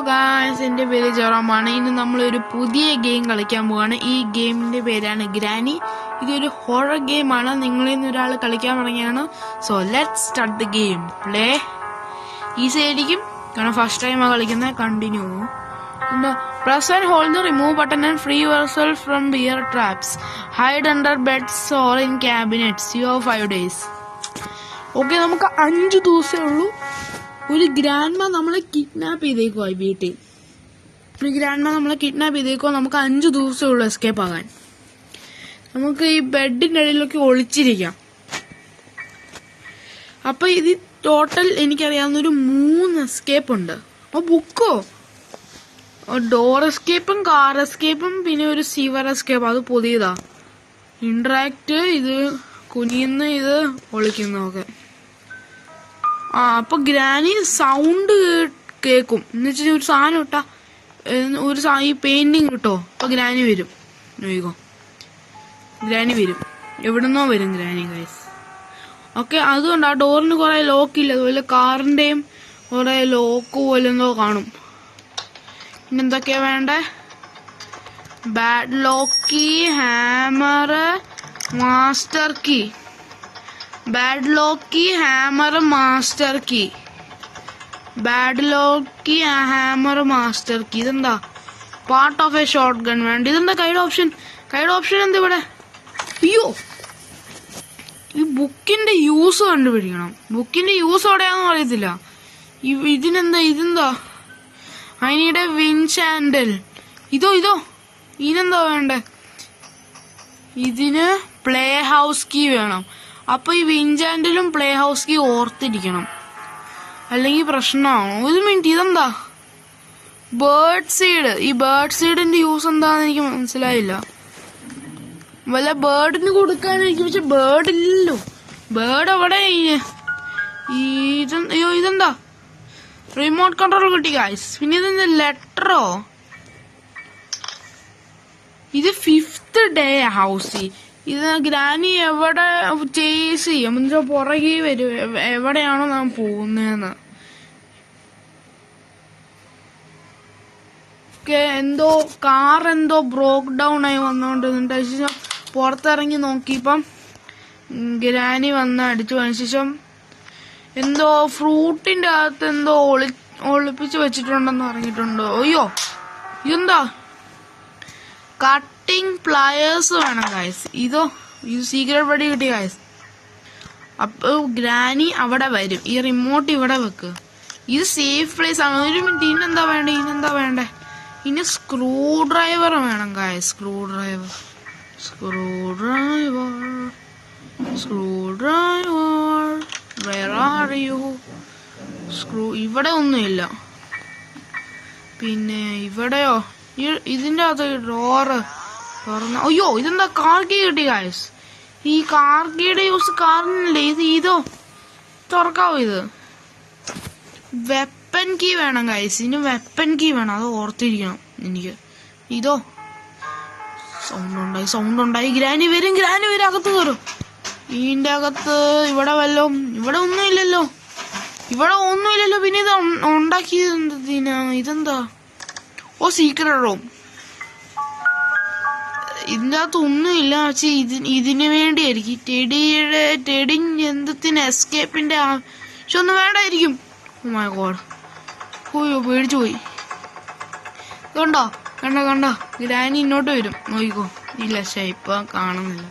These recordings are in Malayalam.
ഗായ്സ്, എൻ്റെ പേര് ജോറാമാണ്. ഇന്ന് നമ്മളൊരു പുതിയ ഗെയിം കളിക്കാൻ പോവാണ്. ഈ ഗെയിമിന്റെ പേരാണ് ഗ്രാനി. ഇതൊരു ഹൊറർ ഗെയിമാണ്. നിങ്ങളിൽ നിന്ന് ഒരാൾ കളിക്കാൻ തുടങ്ങിയാണ്. So let's start the game. Play. Easy ആയിരിക്കും, കാരണം ഫസ്റ്റ് ടൈമാണ് കളിക്കുന്നത്. Continue. Press and hold the remove button and free yourself from bear traps. Hide under beds or in cabinets. You have 5 days. Okay, നമുക്ക് 5 ദിവസമേ ഉള്ളൂ. ഒരു ഗ്രാൻഡ്മ നമ്മളെ കിഡ്നാപ്പ് ചെയ്തേക്കോ. വീട്ടിൽ ഒരു ഗ്രാൻഡ്മ നമ്മളെ കിഡ്നാപ്പ് ചെയ്തേക്കോ. നമുക്ക് 5 ദിവസമേ ഉള്ളൂ എസ്കേപ്പ് ആകാൻ. നമുക്ക് ഈ ബെഡിന്റെ അടിയിലൊക്കെ ഒളിച്ചിരിക്കാം. അപ്പൊ ഇത് ടോട്ടൽ എനിക്കറിയാവുന്നൊരു 3 എസ്കേപ്പ് ഉണ്ട്. ബുക്കോ, ഡോർ എസ്കേപ്പും കാർ എസ്കേപ്പും പിന്നെ ഒരു സിവർ എസ്കേപ്പ്. അത് പുതിയതാ. ഇന്ററാക്ട്, ഇത് കുനിയുന്ന, ഇത് ഒളിക്കുന്നതൊക്കെ. അപ്പൊ ഗ്രാനി സൗണ്ട് കേക്കും. എന്ന് വെച്ചാൽ ഒരു സാധനം ഇട്ടാ ഈ പെയിന്റിങ് കിട്ടോ. അപ്പൊ ഗ്രാനി വരും. ഗ്രാനി വരും, എവിടുന്നോ വരും ഗ്രാനി ഗൈസ്. ഓക്കെ, അതുകൊണ്ട് ആ ഡോറിന് കുറെ ലോക്കില്ല. അതുപോലെ കാറിന്റെയും കുറെ ലോക്ക് പോലെ എന്തോ കാണും. പിന്നെന്തൊക്കെയാ വേണ്ടേ? Padlock key, hammer, master key. Padlock key, hammer, master key. Padlock key, hammer, master key. ഇതെന്താ? Part of a shotgun വേണ്ട. ഇതെന്താ കൈഡ് ഓപ്ഷൻ? കൈഡ് ഓപ്ഷൻ എന്താ ഇവിടെ? അയ്യോ, ഈ ബുക്കിന്റെ യൂസ് കണ്ടുപിടിക്കണം. ബുക്കിന്റെ യൂസ് എവിടെയാണെന്ന് അറിയത്തില്ല. ഇതെന്താ? I need A wind handle. ഇതോ ഇതെന്താ വേണ്ടേ? ഇതിന് പ്ലേ ഹൗസ് കീ വേണം. അപ്പൊ ഈ വിൻഡ് ഹാൻഡിലും പ്ലേ ഹൗസ് കീ ഓർത്തിരിക്കണം, അല്ലെങ്കിൽ പ്രശ്നമാണോ? ഒരു മിനിറ്റ്, ഇതെന്താ? Bird seed. ഈ ബേർഡ് സീഡിന്റെ യൂസ് എന്താന്ന് എനിക്ക് മനസ്സിലായില്ല. വല്ല ബേർഡിന് കൊടുക്കാനായിരിക്കും, പക്ഷെ ബേർഡ് ഇല്ലല്ലോ. ബേർഡ് എവിടെ? അയ്യോ, ഇതെന്താ? റിമോട്ട് കൺട്രോൾ കിട്ടി ഗൈസ്. പിന്നെ ഇതെന്താ? ലെറ്ററോ? ഇത് 5th day ഹൗസ്. ഇത് ഗ്രാനി എവിടെ ചേസ് ചെയ്യും, പുറകെ വരും എവിടെയാണോ നാം പോകുന്നതെന്ന്. എന്തോ കാർ എന്തോ ബ്രോക്ക് ഡൗൺ ആയി വന്നോണ്ട് ശേഷം പുറത്തിറങ്ങി നോക്കിയപ്പം ഗ്രാനി വന്ന് അടിച്ചു. അതിന് ശേഷം എന്തോ ഫ്രൂട്ടിന്റെ അകത്ത് എന്തോ ഒളിപ്പിച്ച് വെച്ചിട്ടുണ്ടെന്ന് പറഞ്ഞിട്ടുണ്ട്. അയ്യോ, ഇതെന്താ? കട്ടിംഗ് പ്ലയേഴ്സ് വേണം ഗൈസ്. ഇത് സീക്രട്ട് പടി കിട്ടി ഗൈസ്. അപ്പൊ ഗ്രാനി അവിടെ വരും. ഈ റിമോട്ട് ഇവിടെ വെക്ക്. ഇത് സേഫ് പ്ലേസ് ആണ്. ഒരു മിനിറ്റ്, ഇനെന്താ വേണ്ടേ? ഇനി സ്ക്രൂ ഡ്രൈവർ വേണം guys. Screwdriver. Where are you? ഇവിടെ ഒന്നുമില്ല. പിന്നെ ഇവിടെയോ? ഇതിന്റെ അകത്ത് ഡോറ് തുറന്ന. അയ്യോ, ഇതെന്താ? കാർ കീ കിട്ടി ഗൈസ്. ഈ കാർ കീയുടെ യൂസ് കാറിനല്ലേ. ഇതോ തുറക്കാവോ? ഇത് വെപ്പൻ കീ വേണം ഗൈസ്. ഇതിന് വെപ്പൻ കീ വേണം, അത് ഓർത്തിരിക്കണം എനിക്ക്. ഇതോ സൗണ്ട് ഉണ്ടായി. ഗ്രാനി വരും. അകത്ത് കയറും. ഇതിന്റെ അകത്ത് ഇവിടെ ഒന്നുമില്ലല്ലോ. പിന്നെ ഇത് ഉണ്ടാക്കിയത് ഇതെന്താ? Secret room. ഇതിന്റെ അകത്ത് ഒന്നുമില്ല, പക്ഷെ ഇതിനു വേണ്ടിയായിരിക്കും. ടെഡി എന്തിന് എസ്കേപ്പിന്റെ ആവശ്യമൊന്നും വേണ്ടായിരിക്കും. മൈ ഗോഡ്, പേടിച്ചു പോയി. കണ്ടോ? ഗ്രാനി ഇങ്ങോട്ട് വരും. നോക്കിക്കോ. ഇല്ല, ഇപ്പൊ കാണുന്നില്ല.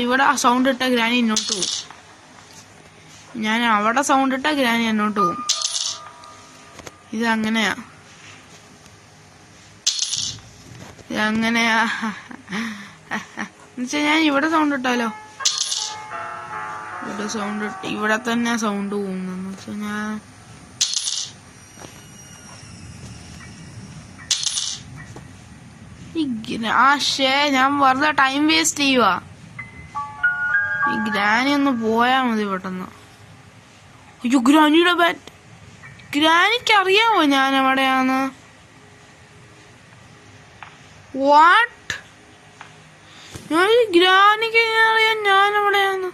ഇവിടെ ആ സൗണ്ട് ഇട്ട ഗ്രാനി ഇങ്ങോട്ട് പോകും. ഞാൻ അവിടെ സൗണ്ട് ഇട്ട ഗ്രാനി എന്നോട്ട് പോകും. ഇതങ്ങനെയാ. എന്നുവെച്ചാ ഞാൻ ഇവിടെ സൗണ്ട് ഇട്ടാലോ? ഇവിടെ തന്നെ സൗണ്ട് പോകുന്നെന്ന് വെച്ചാ ഞാൻ വെറുതെ ടൈം വേസ്റ്റ് ചെയ്യുവാ. ഈ ഗ്രാനി ഒന്ന് പോയാ മതി പെട്ടെന്ന്. അയ്യോ, ഗ്രാനിയുടെ ബാറ്റ്. ഗ്രാനിക്ക് അറിയാമോ ഞാൻ എവിടെയാന്ന്? വാട്ട്? ഗ്രാനിക്ക് അറിയാം ഞാൻ എവിടെയാന്ന്.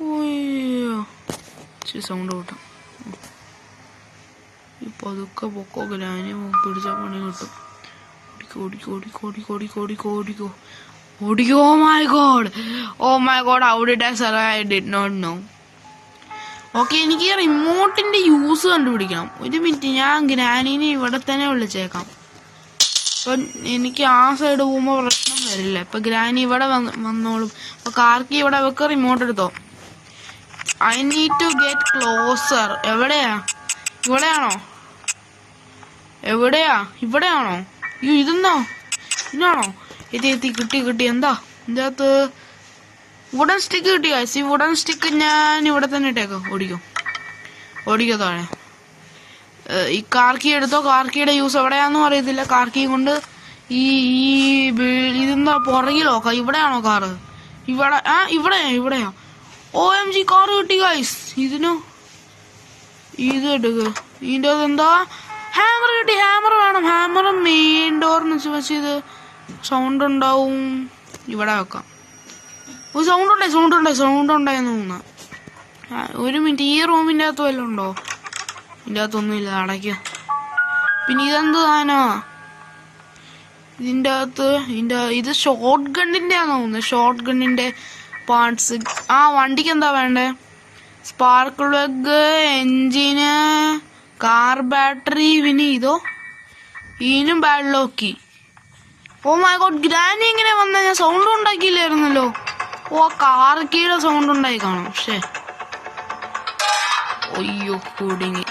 ഓയ്യോ, സൗണ്ട് കൂട്ടാം. പതുക്കെ പൊക്കോ, ഗ്രാനി പിടിച്ച പണി കിട്ടും. ഓടിക്കോ. Oh my god, how did I survive? I did not know. Okay, എനിക്ക് റിമോട്ടിന്റെ യൂസ് കണ്ടുപിടിക്കണം. ഒരു മിനിറ്റ്, ഞാൻ ഗ്രാനീനെ ഇവിടെ തന്നെ വിളിച്ചേക്കാം. അപ്പൊ എനിക്ക് ആ സൈഡ് പോകുമ്പോ പ്രശ്നം വരില്ല. ഇപ്പൊ ഗ്രാനി ഇവിടെ വന്നോളും. അപ്പൊ കാർക്കി ഇവിടെ വെക്ക, റിമോട്ട് എടുത്തോ. I need to get closer. എവിടെയാ? ഇവിടെയാണോ? ഇവിടെയാണോ? ഇതെന്നോ? ഇന്നാണോ? എത്തി. കിട്ടി. എന്താ ഇതിനകത്ത്? വുഡൻ സ്റ്റിക്ക് കിട്ടി. ഈ വുഡൻ സ്റ്റിക്ക് ഞാൻ ഇവിടെ തന്നെ ഇട്ടേക്കാം. ഓടിക്കോ താഴെ. ഈ കാർക്കി എടുത്തോ. കാർക്കിയുടെ യൂസ് എവിടെയാന്നും അറിയത്തില്ല. കാർക്കി കൊണ്ട് ഈ ഇതെന്താ പുറകിലോ? ഇവിടെയാണോ കാറ്? ഇവിടെയാ. OMG, കാറ് കിട്ടി ഗൈസ്. ഇത് എടുക്ക്. ഇതിന്റെ എന്താ? ഹാമർ കിട്ടി. ഹാമർ വേണം. ഹാമർ മെയിൻ ഡോറിന് വെച്ച് ഇത് സൗണ്ട് ഉണ്ടാവും. ഇവിടെ വെക്കാം. സൗണ്ട് ഉണ്ടായെന്ന് തോന്നുന്നു. ഒരു മിനിറ്റ്, ഈ റൂമിന്റെ അകത്ത് വല്ലതും ഉണ്ടോ? ഇതിന്റെ അകത്തൊന്നുമില്ല. അടയ്ക്ക. പിന്നെ ഇതെന്ത് സാധനോ? ഇതിന്റെ അകത്ത് ഇത് ഷോർട്ട് ഗണ്ണിന്റെ ആണെന്ന് തോന്നുന്നു. ഷോർട്ട് ഗണ്ണിന്റെ പാർട്സ്. ആ വണ്ടിക്ക് എന്താ വേണ്ടേ? സ്പാർക്ക് പ്ലഗ്, എൻജിന്, കാർ ബാറ്ററി. പിന്നെ ഇതിനും ബാഡ് ലോക്കി. ഓ മൈ ഗോഡ്, ഗ്രാനി ഇങ്ങനെ വന്ന ഞാൻ സൗണ്ട് ഉണ്ടാക്കിയില്ലായിരുന്നല്ലോ. ഓ, കാർക്കിയുടെ സൗണ്ട് ഉണ്ടായി കാണും. പക്ഷേ അയ്യോ, കോടിങ്ങി.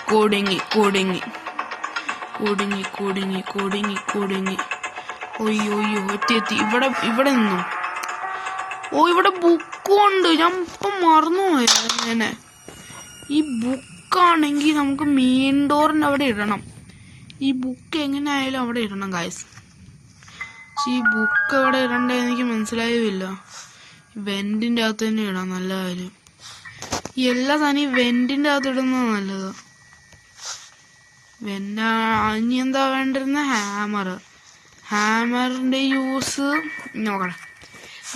അയ്യോ എത്തി. ഇവിടെ നിന്നു. ഓ, ഇവിടെ ബുക്കും ഉണ്ട്. ഞാൻ ഇപ്പം മറന്നുപോയത്. അങ്ങനെ ഈ ബുക്കാണെങ്കിൽ നമുക്ക് മെയിൻ ഡോറിന്റെ അവിടെ ഇടണം. ഈ ബുക്ക് എങ്ങനെ ആയാലും അവിടെ ഇടണം ഗൈസ്. ഈ ബുക്ക് എവിടെ ഇടണ്ടേ എനിക്ക് മനസ്സിലായില്ല. വെന്റിന്റെ അകത്ത് തന്നെ ഇടാം. നല്ല കാര്യം. ഈ എല്ലാ സാധനം വെന്റിന്റെ അകത്ത് ഇടുന്നത് നല്ലത്. ഇനി എന്താ വേണ്ടിരുന്ന? ഹാമറിന്റെ യൂസ് നോക്കണം.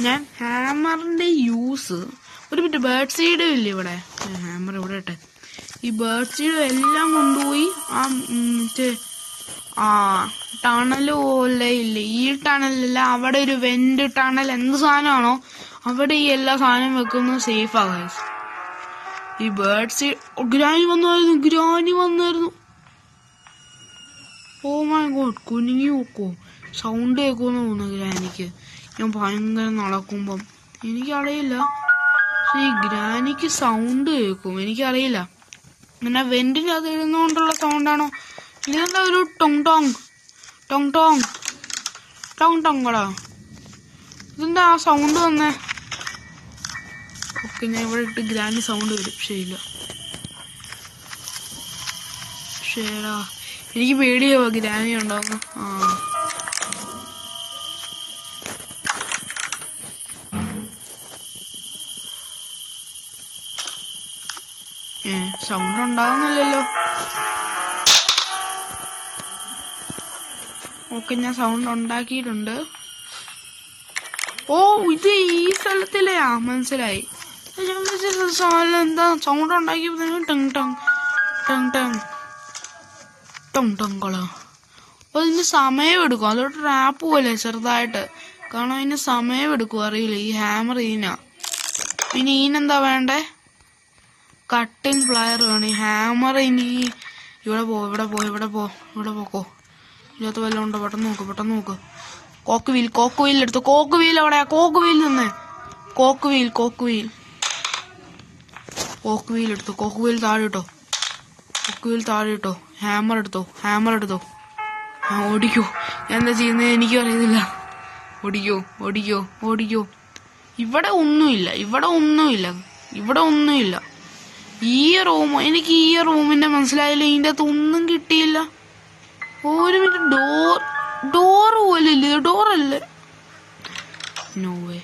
ഞാൻ ഹാമറിന്റെ യൂസ് ഒരു മിനിറ്റ്. ബേർഡ് സീഡും ഇല്ല ഇവിടെ. ഹാമർ ഇവിടെ ഇട്ടെ. ഈ ബേർഡ് സീഡും എല്ലാം കൊണ്ടുപോയി ആ ടണല് പോലെ ഇല്ലേ, ഈ ടണലല്ല, അവിടെ ഒരു വെന്റ് ടണൽ എന്ത് സാധനമാണോ അവിടെ ഈ എല്ലാ സാധനം വെക്കുന്നത് സേഫ് ആകാം. ഈ ബേർഡ് സീഡ്. ഗ്രാനി വന്നായിരുന്നു. ഓ മൈ ഗോഡ്, കുനിങ്ങി നോക്കോ. സൗണ്ട് കേൾക്കുമെന്ന് തോന്നുന്നു ഗ്രാനിക്ക്. ഞാൻ ഭയങ്കര നടക്കുമ്പം എനിക്കറിയില്ല. പക്ഷെ ഈ ഗ്രാനിക്ക് സൗണ്ട് കേൾക്കും. എനിക്കറിയില്ല പിന്നെ വെന്റിന്റെ അത് ഇരുന്നുകൊണ്ടുള്ള സൗണ്ടാണോ? ഇതെന്താ ഒരു ടോങ് കടാ. ഇതെന്താ ആ സൗണ്ട് വന്നേ? ഓക്കെ, ഞാൻ ഇവിടെ ഇട്ട് ഗ്രാൻഡ് സൗണ്ട് വരും. ശരിടാ, എനിക്ക് പേടിയാവോ ഗ്രാനി ഉണ്ടോന്ന്. സൗണ്ട് ഉണ്ടാകുന്നില്ലല്ലോ. ഓക്കെ, ഞാൻ സൗണ്ട് ഉണ്ടാക്കിയിട്ടുണ്ട്. ഓ, ഇത് ഈ സ്ഥലത്തിലെയാ, മനസ്സിലായി. എന്താ സൗണ്ട് ഉണ്ടാക്കിയപ്പോ ടങ്. അപ്പൊ ഇതിന് സമയമെടുക്കും. അതൊരു ട്രാപ്പ് പോലെ ചെറുതായിട്ട് കാരണം അതിന് സമയമെടുക്കും. അറിയില്ല. ഈ ഹാമർ ഇതിനാ. പിന്നെ ഇതിനെന്താ വേണ്ടേ? കട്ടിങ് പ്ലയർ വേണം. ഈ ഹാമർ ഇനി ഇവിടെ പോക്കോ. ഇതിനകത്ത് വല്ലതും ഉണ്ടോ? പെട്ടെന്ന് നോക്ക്. കോക്ക് വീൽ എടുത്തു. കോക്ക് വീൽ എവിടെയാ? കോക്ക് വീൽ എടുത്തു. കോക്ക് വീൽ താഴെ ഇട്ടോ. ഹാമർ എടുത്തോ. ഓടിക്കോ. ഞാൻ എന്താ ചെയ്യുന്നത് എനിക്കും അറിയുന്നില്ല. ഓടിക്കോ. ഇവിടെ ഒന്നുമില്ല. ഈ റൂം, എനിക്ക് ഈ റൂമിന്റെ മനസ്സിലായില്ല. ഇതിന്റെ അകത്ത് ഒന്നും കിട്ടിയില്ല. ഒരു മിനിറ്റ്, ഡോർ പോലെ ഇല്ല. ഡോറല്ലേ? No way.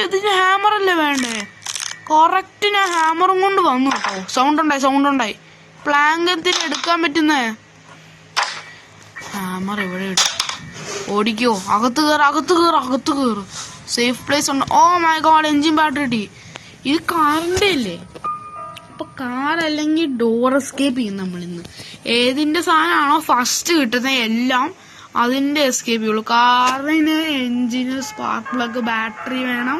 ഇതിന് ഹാമർ അല്ലേ വേണ്ടേ? കറക്റ്റ് ഞാൻ ഹാമറും കൊണ്ട് വന്നു കേട്ടോ. സൗണ്ട് ഉണ്ടായി. പ്ലാങ്കത്തിന് എടുക്കാൻ പറ്റുന്നേ. ഹാമർ എവിടെ ഇട്ടു? ഓടിക്കോ. അകത്ത് കേറ്. സേഫ് പ്ലേസ് ഉണ്ട്. Oh my god, engine battery കിട്ടി. ഇത് കാറിന്റെ അല്ലേ? അപ്പൊ കാർ അല്ലെങ്കിൽ ഡോർ എസ്കേപ്പ് ചെയ്യും നമ്മളിന്ന്. ഏതിന്റെ സാധനമാണോ ഫസ്റ്റ് കിട്ടുന്ന എല്ലാം അതിന്റെ എസ്കേപ്പ് ചെയ്യുള്ളൂ. കാറിന് എഞ്ചിന്, സ്പാർക്ക് പ്ലഗ്, ബാറ്ററി വേണം.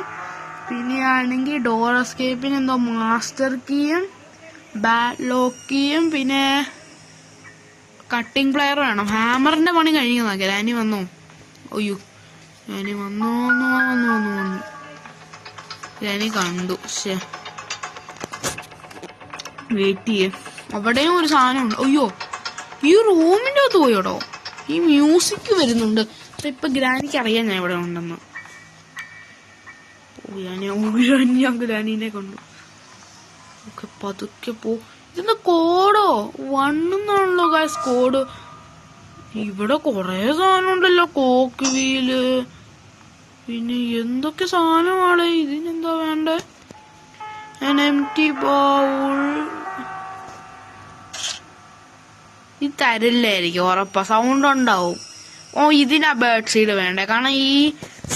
പിന്നെ ആണെങ്കിൽ ഡോർ എസ്കേപ്പിന് എന്തോ മാസ്റ്റർ കീയും ലോക്ക് കീയും പിന്നെ കട്ടിംഗ് പ്ലെയർ വേണം. ഹാമറിന്റെ പണി കഴിഞ്ഞതാ. ഗ്രാനി വന്നോ? അയ്യോ, ഗ്രാനി വന്നു. ഗ്രാനി കണ്ടു. വെയിറ്റ് ചെയ്യേ, അവിടെയും ഒരു സാധനം ഉണ്ട്. അയ്യോ, ഈ റൂമിന്റെ അകത്ത് പോയോടോ. ഈ മ്യൂസിക് വരുന്നുണ്ട്. ഇപ്പൊ ഗ്രാനിക്ക് അറിയാം ഞാൻ ഇവിടെ ഉണ്ടെന്ന്. ഞാൻ ഗ്രാനീനെ കണ്ടു. ഓക്കെ, പതുക്കെ പോ. ഇതെന്താ കോഡോ? 1 എന്നാണല്ലോ ഗൈസ് കോഡ്. ഇവിടെ കൊറേ സാധനം ഉണ്ടല്ലോ. കോക്ക് വീല്, പിന്നെ എന്തൊക്കെ സാധനമാണ്. ഇതിനെന്താ വേണ്ടേ? Empty bowl. ഇത് തരില്ലായിരിക്കും ഉറപ്പാ. സൗണ്ട് ഉണ്ടാവും. ഇതിനാ ബേർഡ് സീഡ് വേണ്ടേ. കാരണം ഈ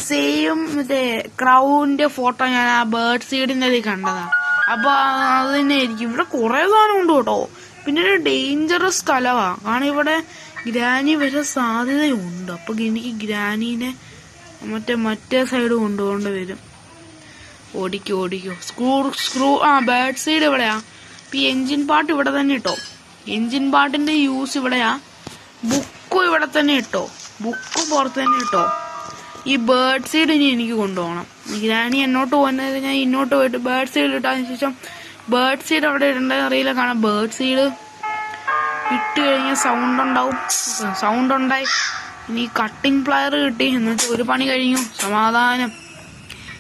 സെയിം മറ്റേ ക്രൗന്റെ ഫോട്ടോ ഞാൻ ആ ബേർഡ് സീഡിന്റെ കണ്ടതാ. അപ്പൊ അത് തന്നെ ആയിരിക്കും. ഇവിടെ കുറെ സാധനം ഉണ്ട് കേട്ടോ. പിന്നെ ഒരു ഡേഞ്ചറസ് സ്ഥലമാ. കാരണം ഇവിടെ ഗ്രാനി വരാൻ സാധ്യതയുണ്ട്. അപ്പൊ എനിക്ക് ഗ്രാനീനെ മറ്റേ സൈഡ് കൊണ്ടുപോകേണ്ടി വരും. ഓടിക്കോ. സ്ക്രൂ ബേർഡ് സൈഡ് ഇവിടെയാ. ഈ എഞ്ചിൻ പാർട്ട് ഇവിടെ തന്നെ ഇട്ടോ. എഞ്ചിൻ പാർട്ടിന്റെ യൂസ് ഇവിടെയാ. ബുക്കും ഇവിടെ തന്നെ ഇട്ടോ. ബുക്ക് പുറത്ത് തന്നെ ഇട്ടോ. ഈ ബേർഡ് സീഡ് ഇനി എനിക്ക് കൊണ്ടുപോകണം. ഗ്രാനി എന്നോട്ട് പോകുന്നത് ഞാൻ ഇന്നോട്ട് പോയിട്ട് ബേർഡ് സീഡ് ഇട്ടതിന് ശേഷം ബേർഡ് സീഡ് അവിടെ ഇടേണ്ടതെന്ന് അറിയില്ല. കാരണം ബേർഡ് സീഡ് ഇട്ട് കഴിഞ്ഞാൽ സൗണ്ട് ഉണ്ടായി. ഇനി കട്ടിംഗ് പ്ലയർ കിട്ടി. എന്നിട്ട് ഒരു പണി കഴിഞ്ഞു. സമാധാനം.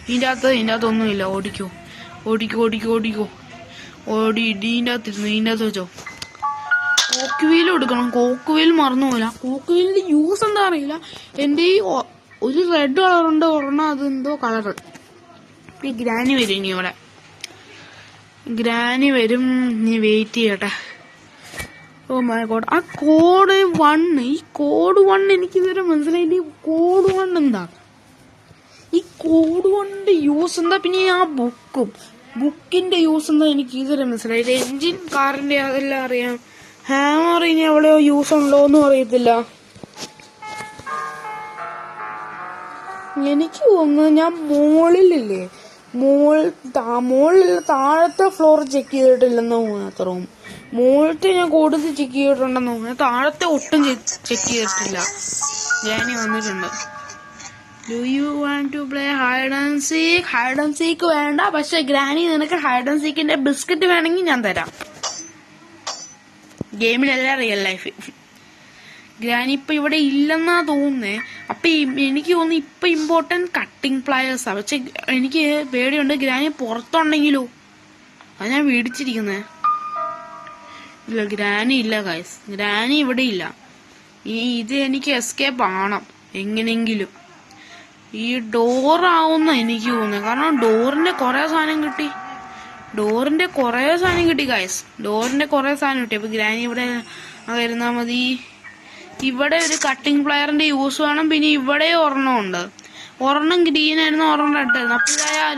ഇതിൻ്റെ അകത്തൊന്നുമില്ല. ഓടിക്കോ. ഓടി ഇതിൻ്റെ അകത്ത് വെച്ചോ. കോക്ക് വീൽ എടുക്കണം. കോക്ക് വീൽ മറന്നു പോല. കോക്ക് വീലിന്റെ യൂസ് എന്താ അറിയില്ല. എന്റെ ഈ ഒരു റെഡ് കളറുണ്ട്, ഒരെണ്ണം അതെന്തോ കളറ്. ഈ ഗ്രാനി വരും. ഇനി ഇവിടെ ഗ്രാനി വരും. നീ വെയിറ്റ് ചെയ്യട്ടെ. ഓ മൈ ഗോഡ്, ആ കോഡ് 1. ഈ കോഡ് 1 എനിക്ക് ഇതുവരെ മനസ്സിലായില്ല. ഈ കോഡ് 1 എന്താ? ഈ കോഡ് 1ന്റെ യൂസ് എന്താ? പിന്നെ ആ ബുക്കിന്റെ യൂസ് എന്താ എനിക്ക് ഇതുവരെ മനസ്സിലായില്ല. എഞ്ചിൻ കാറിന്റെ അതെല്ലാം അറിയാം. ഹാമർ ഇനി എവിടെയോ യൂസ് ഉണ്ടോന്നും അറിയത്തില്ല. എനിക്ക് തോന്നുന്നു ഞാൻ മുകളിലില്ലേ, മുകളിൽ താഴത്തെ ഫ്ലോർ ചെക്ക് ചെയ്തിട്ടില്ലെന്ന് തോന്നുന്നു. അത്ര മുകളിലത്തെ ഞാൻ കൂടുതൽ ചെക്ക് ചെയ്തിട്ടുണ്ടെന്ന് തോന്നുന്നു. താഴത്തെ ഒട്ടും ചെക്ക് ചെയ്തിട്ടില്ല. ഗ്രാനി വന്നിട്ടുണ്ട്. Do you want to play hide and seek? Hide and seek വേണ്ട. പക്ഷെ ഗ്രാനി നിനക്ക് ഹൈഡ് ആൻഡ് സീക്കിന്റെ ബിസ്ക്കറ്റ് വേണമെങ്കിൽ ഞാൻ തരാം. ഗെയിമിലല്ല, റിയൽ ലൈഫ്. ഗ്രാനി ഇപ്പൊ ഇവിടെ ഇല്ലെന്നാ തോന്നുന്നേ. അപ്പൊ എനിക്ക് തോന്നുന്നു ഇപ്പൊ ഇമ്പോർട്ടന്റ് കട്ടിംഗ് പ്ലയേഴ്സാ. പക്ഷെ എനിക്ക് പേടിയുണ്ട് ഗ്രാനി പുറത്തുണ്ടെങ്കിലോ. അത് ഞാൻ മേടിച്ചിരിക്കുന്നേ. ഇല്ല, ഗ്രാനി ഇല്ല ഗൈസ്. ഗ്രാനി ഇവിടെ ഇല്ല. ഇത് എനിക്ക് എസ്കേപ്പ് ആവണം എങ്ങനെങ്കിലും. ഈ ഡോറാവുന്ന എനിക്ക് തോന്നുന്നത്. കാരണം ഡോറിന്റെ കുറെ സാധനം കിട്ടി. ഗൈസ്. ഡോറിന്റെ കുറെ സാധനം കിട്ടി. അപ്പൊ ഗ്രാനി ഇവിടെ വരുന്നാ മതി. ഇവിടെ ഒരു കട്ടിംഗ് പ്ലയറിന്റെ യൂസ് വേണം. പിന്നെ ഇവിടെ ഒരെണ്ണം ഗ്രീൻ ആയിരുന്നു, ഒരെണ്ണം റെഡ് ആയിരുന്നു. അപ്പൊ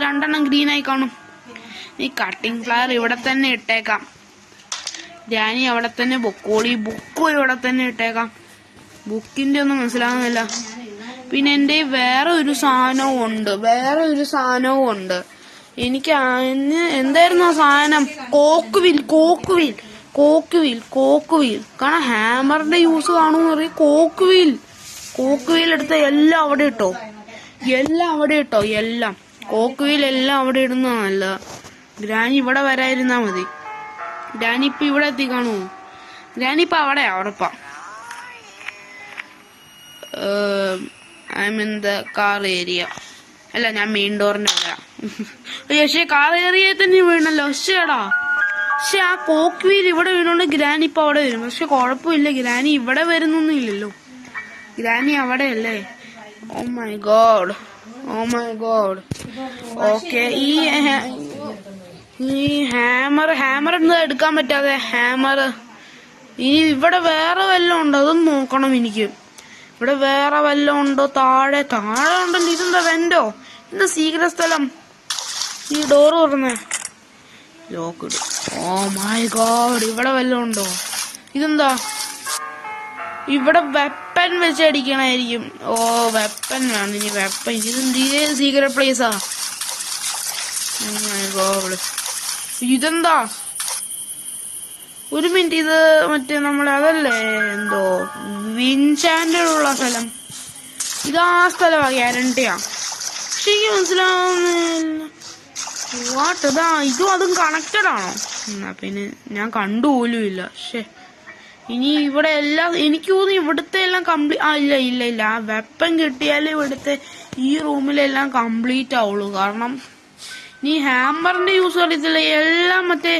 2 ഗ്രീൻ ആയി കാണും. ഈ കട്ടിംഗ് പ്ലയർ ഇവിടെ തന്നെ ഇട്ടേക്കാം. ഗ്രാനി അവിടെ തന്നെ പൊക്കോളി. ബുക്കും ഇവിടെ തന്നെ ഇട്ടേക്കാം. ബുക്കിന്റെ ഒന്നും മനസ്സിലാകുന്നില്ല. പിന്നെ എന്റെ വേറെ ഒരു സാധനവും ഉണ്ട്. എനിക്ക് എന്തായിരുന്നു ആ സാധനം? Cog wheel. കാരണം ഹാമറിന്റെ യൂസ് കാണുമെന്ന് പറയും. കോക്ക് വീൽ എടുത്ത എല്ലാം അവിടെ ഇട്ടോ. എല്ലാം കോക്ക് വീൽ എല്ലാം അവിടെ ഇടുന്ന നല്ലതാ. ഗ്രാനി ഇവിടെ വരാതിരുന്നാ മതി. ഗ്രാനി ഇപ്പൊ ഇവിടെ എത്തി കാണുമോ? ഗ്രാനി ഇപ്പൊ അവിടെയാ ഉറപ്പാ. I mean the car area. അല്ല, ഞാൻ മെയിൻ ഡോറിന്റെ അവിടെ. പക്ഷേ കാർ ഏരിയയിൽ തന്നെ വീണല്ലോ. പക്ഷെ ആ കോക്ക് വീൽ ഇവിടെ വീണോണ്ട് ഗ്രാനി ഇപ്പൊ അവിടെ വരും. പക്ഷെ കുഴപ്പമില്ല, ഗ്രാനി ഇവിടെ വരുന്നൊന്നും ഇല്ലല്ലോ. ഗ്രാനി അവിടെ അല്ലേ. Oh my god. ഓക്കെ, ഈ ഹാമർ എന്താ എടുക്കാൻ പറ്റാതെ? ഇനി ഇവിടെ വേറെ വല്ലതും ഉണ്ടോ? അതൊന്നും നോക്കണം എനിക്ക്. ഇവിടെ വേറെ വല്ലതും ഉണ്ടോ? താഴെ ഉണ്ടല്ലോ. ഇതെന്താ വെന്റോ? എന്താ സീക്രട്ട് സ്ഥലം? ഈ ഡോറ് തുറന്നേ. ലോക്ക് ഇടും. ഓ മൈ ഗോഡ്, ഇവിടെ വല്ലതും ഉണ്ടോ? ഇതെന്താ? ഇവിടെ വെപ്പൻ വെച്ച് അടിക്കണായിരിക്കും. ഓ വെപ്പൻ വേണം. ഇനി വെപ്പൻ. ഇതേ സീക്രട്ട് പ്ലേസാ. ഇതെന്താ? ഒരു മിനിറ്റ്, ഇത് മറ്റേ നമ്മളെ അതല്ലേ എന്തോ വിൻചാൻഡുള്ള സ്ഥലം? ഇതാ സ്ഥലമാ, ഗ്യാരണ്ടിയാ. പക്ഷെ എനിക്ക് മനസ്സിലാവുന്നില്ല. വാട്ട് ഇതാ? ഇതും അതും കണക്റ്റഡ് ആണോ? എന്നാ പിന്നെ ഞാൻ കണ്ടുപോലും ഇല്ല. പക്ഷെ ഇനി ഇവിടെ എല്ലാം എനിക്ക് തോന്നുന്നു ഇവിടുത്തെ എല്ലാം ഇല്ല. ആ വെപ്പൻ കിട്ടിയാലേ ഇവിടുത്തെ ഈ റൂമിലെല്ലാം കംപ്ലീറ്റ് ആവുള്ളൂ. കാരണം നീ ഹാമറിന്റെ യൂസ് അറിയത്തില്ല. എല്ലാം മറ്റേ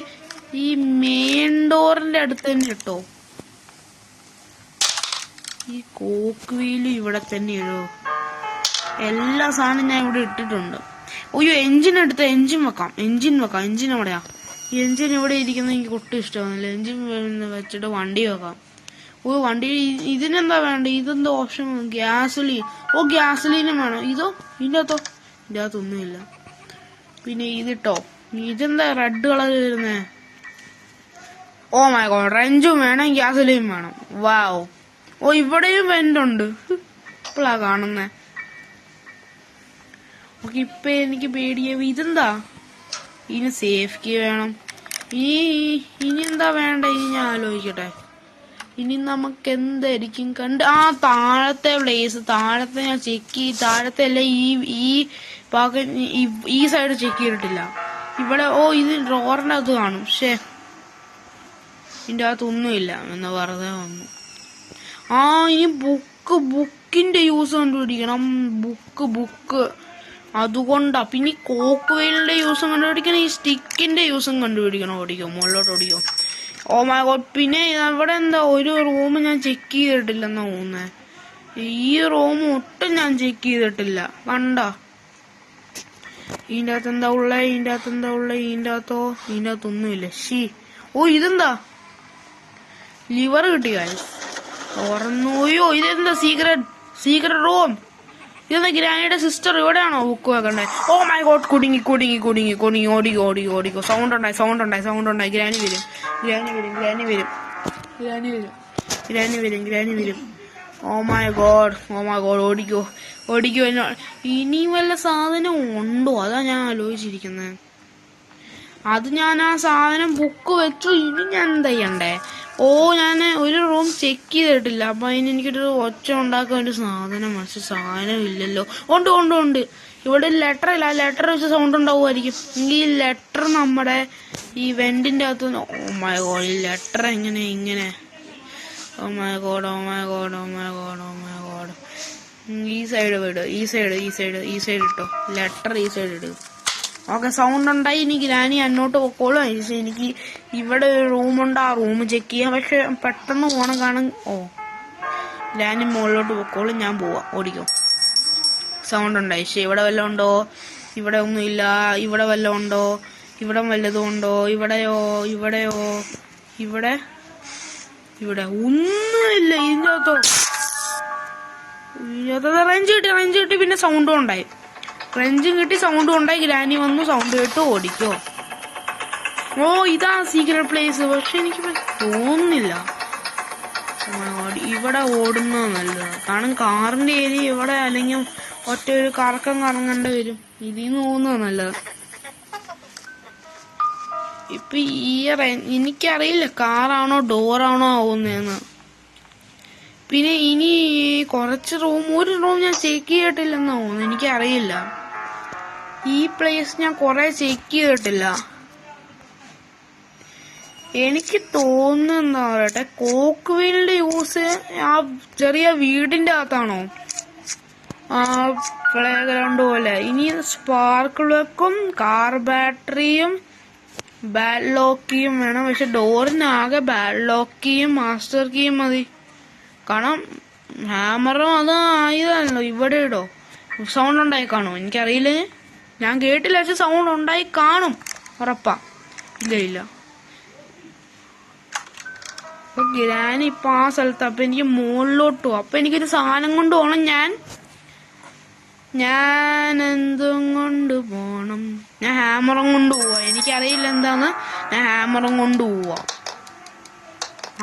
ഈ മെയിൻ ഡോറിന്റെ അടുത്ത് തന്നെ ഇട്ടോ. ഈ കോക്ക് വീല് ഇവിടെ തന്നെ ഇടോ. എല്ലാ സാധനവും ഞാൻ ഇവിടെ ഇട്ടിട്ടുണ്ട്. അയ്യോ, എഞ്ചിൻ വെക്കാം. എഞ്ചിൻ എവിടെയാ? എഞ്ചിൻ ഇവിടെ ഇരിക്കുന്ന എനിക്ക് ഒട്ടും ഇഷ്ടമാകുന്നില്ല. എഞ്ചിൻ വെച്ചിട്ട് വണ്ടി വെക്കാം. ഓ വണ്ടി ഇതിനെന്താ വേണ്ട? ഇതെന്താ ഓപ്ഷൻ? ഗ്യാസലീൻ. ഓ ഗ്യാസലീനും വേണം. ഇതിന്റെ അകത്തൊന്നുമില്ല. പിന്നെ ഇതിട്ടോ. ഇതെന്താ റെഡ് കളർ വരുന്നേ? ഓ മൈ ഗോഡ്, റെഞ്ചും വേണം, ഗ്യാസലീൻ വേണം. വാവ്. ഓ ഇവിടെയും വെന്റുണ്ട്. ഇപ്പോഴാ കാണുന്നേ. ഓക്കെ, ഇപ്പൊ എനിക്ക് പേടിയാവും. ഇതെന്താ? ഇനി സേഫ് കീ വേണം. ഇനി എന്താ വേണ്ട? ഇനി ഞാൻ ആലോചിക്കട്ടെ. ഇനി നമുക്ക് എന്തായിരിക്കും താഴത്തെ പ്ലേസ്. താഴത്തെ ഞാൻ ചെക്ക് ചെയ്ത്, താഴത്തെ അല്ല ഈ സൈഡ് ചെക്ക് ചെയ്തിട്ടില്ല. ഇവിടെ ഇത് ഡ്രോറിന്റെ അകത്ത് കാണും. പക്ഷേ ഇതിന്റെ അകത്തൊന്നുമില്ല എന്ന് വെറുതെ വന്നു. ഇനി ബുക്കിന്റെ യൂസ് കണ്ടുപിടിക്കണം. ബുക്ക് അതുകൊണ്ടാ. പിന്നെ കോക്ക് വെയിലിന്റെ യൂസും കണ്ടുപിടിക്കണം. ഈ സ്റ്റിക്കിന്റെ യൂസും കണ്ടുപിടിക്കണം. മുകളിലോട്ട് ഓടിക്കോ. Oh my god. പിന്നെ ഇവിടെ എന്താ ഒരു റൂം ഞാൻ ചെക്ക് ചെയ്തിട്ടില്ലെന്നാ തോന്നുന്നേ. ഈ റൂം ഒട്ടും ഞാൻ ചെക്ക് ചെയ്തിട്ടില്ല. കണ്ട ഇതിന്റെ അകത്ത് എന്താ ഉള്ളേ? ഇതിന്റെ അകത്തൊന്നുമില്ല. ഇതെന്താ? ലിവർ കിട്ടിയ തുറന്നുപോയോ? ഇതെന്താ? Secret room. ഇതെന്താ? ഗ്രാനിയുടെ സിസ്റ്റർ ഇവിടെയാണോ ബുക്ക് വെക്കണ്ടേ? ഓ മൈ ഗോഡ്, കുടുങ്ങി. ഓടിക്കോ. സൗണ്ട് ഉണ്ടായി. ഗ്രാനി വരും. ഓ മൈ ഗോഡ്, ഓടിക്കോ. ഇനി വല്ല സാധനം ഉണ്ടോ? അതാ ഞാൻ ആലോചിച്ചിരിക്കുന്നത്. അത് ഞാൻ ആ സാധനം ബുക്ക് വെച്ചു. ഇനി ഞാൻ എന്താ ചെയ്യണ്ടേ? ഞാൻ ഒരു റൂം ചെക്ക് ചെയ്തിട്ടില്ല. അപ്പൊ അതിന് എനിക്കൊരു ഒച്ച ഉണ്ടാക്കാൻ ഒരു സാധനം പക്ഷെ സാധനം ഇല്ലല്ലോ. ഉണ്ട്. ഇവിടെ ലെറ്റർ ഇല്ല. ലെറ്റർ വെച്ച് സൗണ്ട് ഉണ്ടാവുമായിരിക്കും. ഈ ലെറ്റർ നമ്മുടെ ഈ വെന്റിന്റെ അകത്ത്. ഓ മൈ ഗോഡ്, ഈ ലെറ്റർ ഇങ്ങനെ. Oh my god. ഈ സൈഡ് വിട്. ഈ സൈഡ് ഇട്ടോ. ലെറ്റർ ഈ സൈഡ് ഇടുക. ഓക്കെ, സൗണ്ട് ഉണ്ടായി. ഇനി ഗ്രാനി എന്നോട്ട് പൊക്കോളും. എനിക്ക് ഇവിടെ ഒരു റൂമുണ്ട്. ആ റൂം ചെക്ക് ചെയ്യാം. പക്ഷെ പെട്ടെന്ന് പോണം. ഗ്രാനി മുകളിലോട്ട് പൊക്കോളും. ഞാൻ പോവാം. ഓടിക്കോ. സൗണ്ട് ഉണ്ടായി. ഇവിടെ വല്ലതും ഉണ്ടോ? ഇവിടെ ഒന്നുമില്ല. ഇവിടെ വല്ലതും ഉണ്ടോ? ഇവിടെ വല്ലതും ഉണ്ടോ? ഇവിടെയോ? ഇവിടെ ഒന്നുമില്ല. ഇതിനകത്തോ റേഞ്ച് കിട്ടി. പിന്നെ സൗണ്ടും ഉണ്ടായി. സൗണ്ടും ഉണ്ടായി. ഗ്രാനി വന്നു. സൗണ്ട് കേട്ട് ഓടിക്കോ. ഇതാ സീക്രട്ട് പ്ലേസ്. പക്ഷെ എനിക്ക് തോന്നുന്നില്ല. ഇവിടെ ഓടുന്നത് നല്ലത്. കാരണം കാറിന്റെ ഏരിയ ഇവിടെ അല്ലെങ്കിൽ ഒറ്റ ഒരു കറക്കം കറങ്ങേണ്ടി വരും. ഇതിന്ന് പോകുന്നത് നല്ലത്. ഇപ്പൊ എനിക്കറിയില്ല കാറാണോ ഡോറാണോ ആവുന്നതെന്ന്. പിന്നെ ഇനി ഒരു റൂം ഞാൻ ചെക്ക് ചെയ്തിട്ടില്ലെന്ന് തോന്നുന്നു. എനിക്കറിയില്ല. ഈ പ്ലേസ് ഞാൻ കുറെ ചെക്ക് ചെയ്തിട്ടില്ല. എനിക്ക് തോന്നുന്ന പറയട്ടെ, കോക്ക് വീലിന്റെ യൂസ് ആ ചെറിയ വീടിന്റെ അകത്താണോ? പ്ലേ ഗ്രൗണ്ട് പോലെ. ഇനി സ്പാർക്ക് വെക്കും, കാർ ബാറ്ററിയും, ബാഡ് ലോക്ക് കീയും വേണം. പക്ഷെ ഡോറിനാകെ ബാഡ് ലോക്ക് കീയും മാസ്റ്റർ കീയും മതി. കാരണം ഹാമറും അത് ആയതാണല്ലോ. ഇവിടെ ഇടോ. സൗണ്ട് ഉണ്ടായി കാണും. എനിക്കറിയില്ല, ഞാൻ കേട്ടില്ല. പക്ഷെ സൗണ്ട് ഉണ്ടായി കാണും, ഉറപ്പാ. ഇല്ല. അപ്പൊ ഞാനിപ്പൊ ആ സ്ഥലത്ത്. അപ്പൊ എനിക്ക് മുകളിലോട്ട് പോകും. അപ്പൊ എനിക്കൊരു സാധനം കൊണ്ട് പോകണം. ഞാൻ എന്തും കൊണ്ടുപോണം. ഞാൻ ഹാമറും കൊണ്ടുപോവാ. എനിക്കറിയില്ല എന്താന്ന്. ഞാൻ ഹാമറും കൊണ്ടുപോവാ.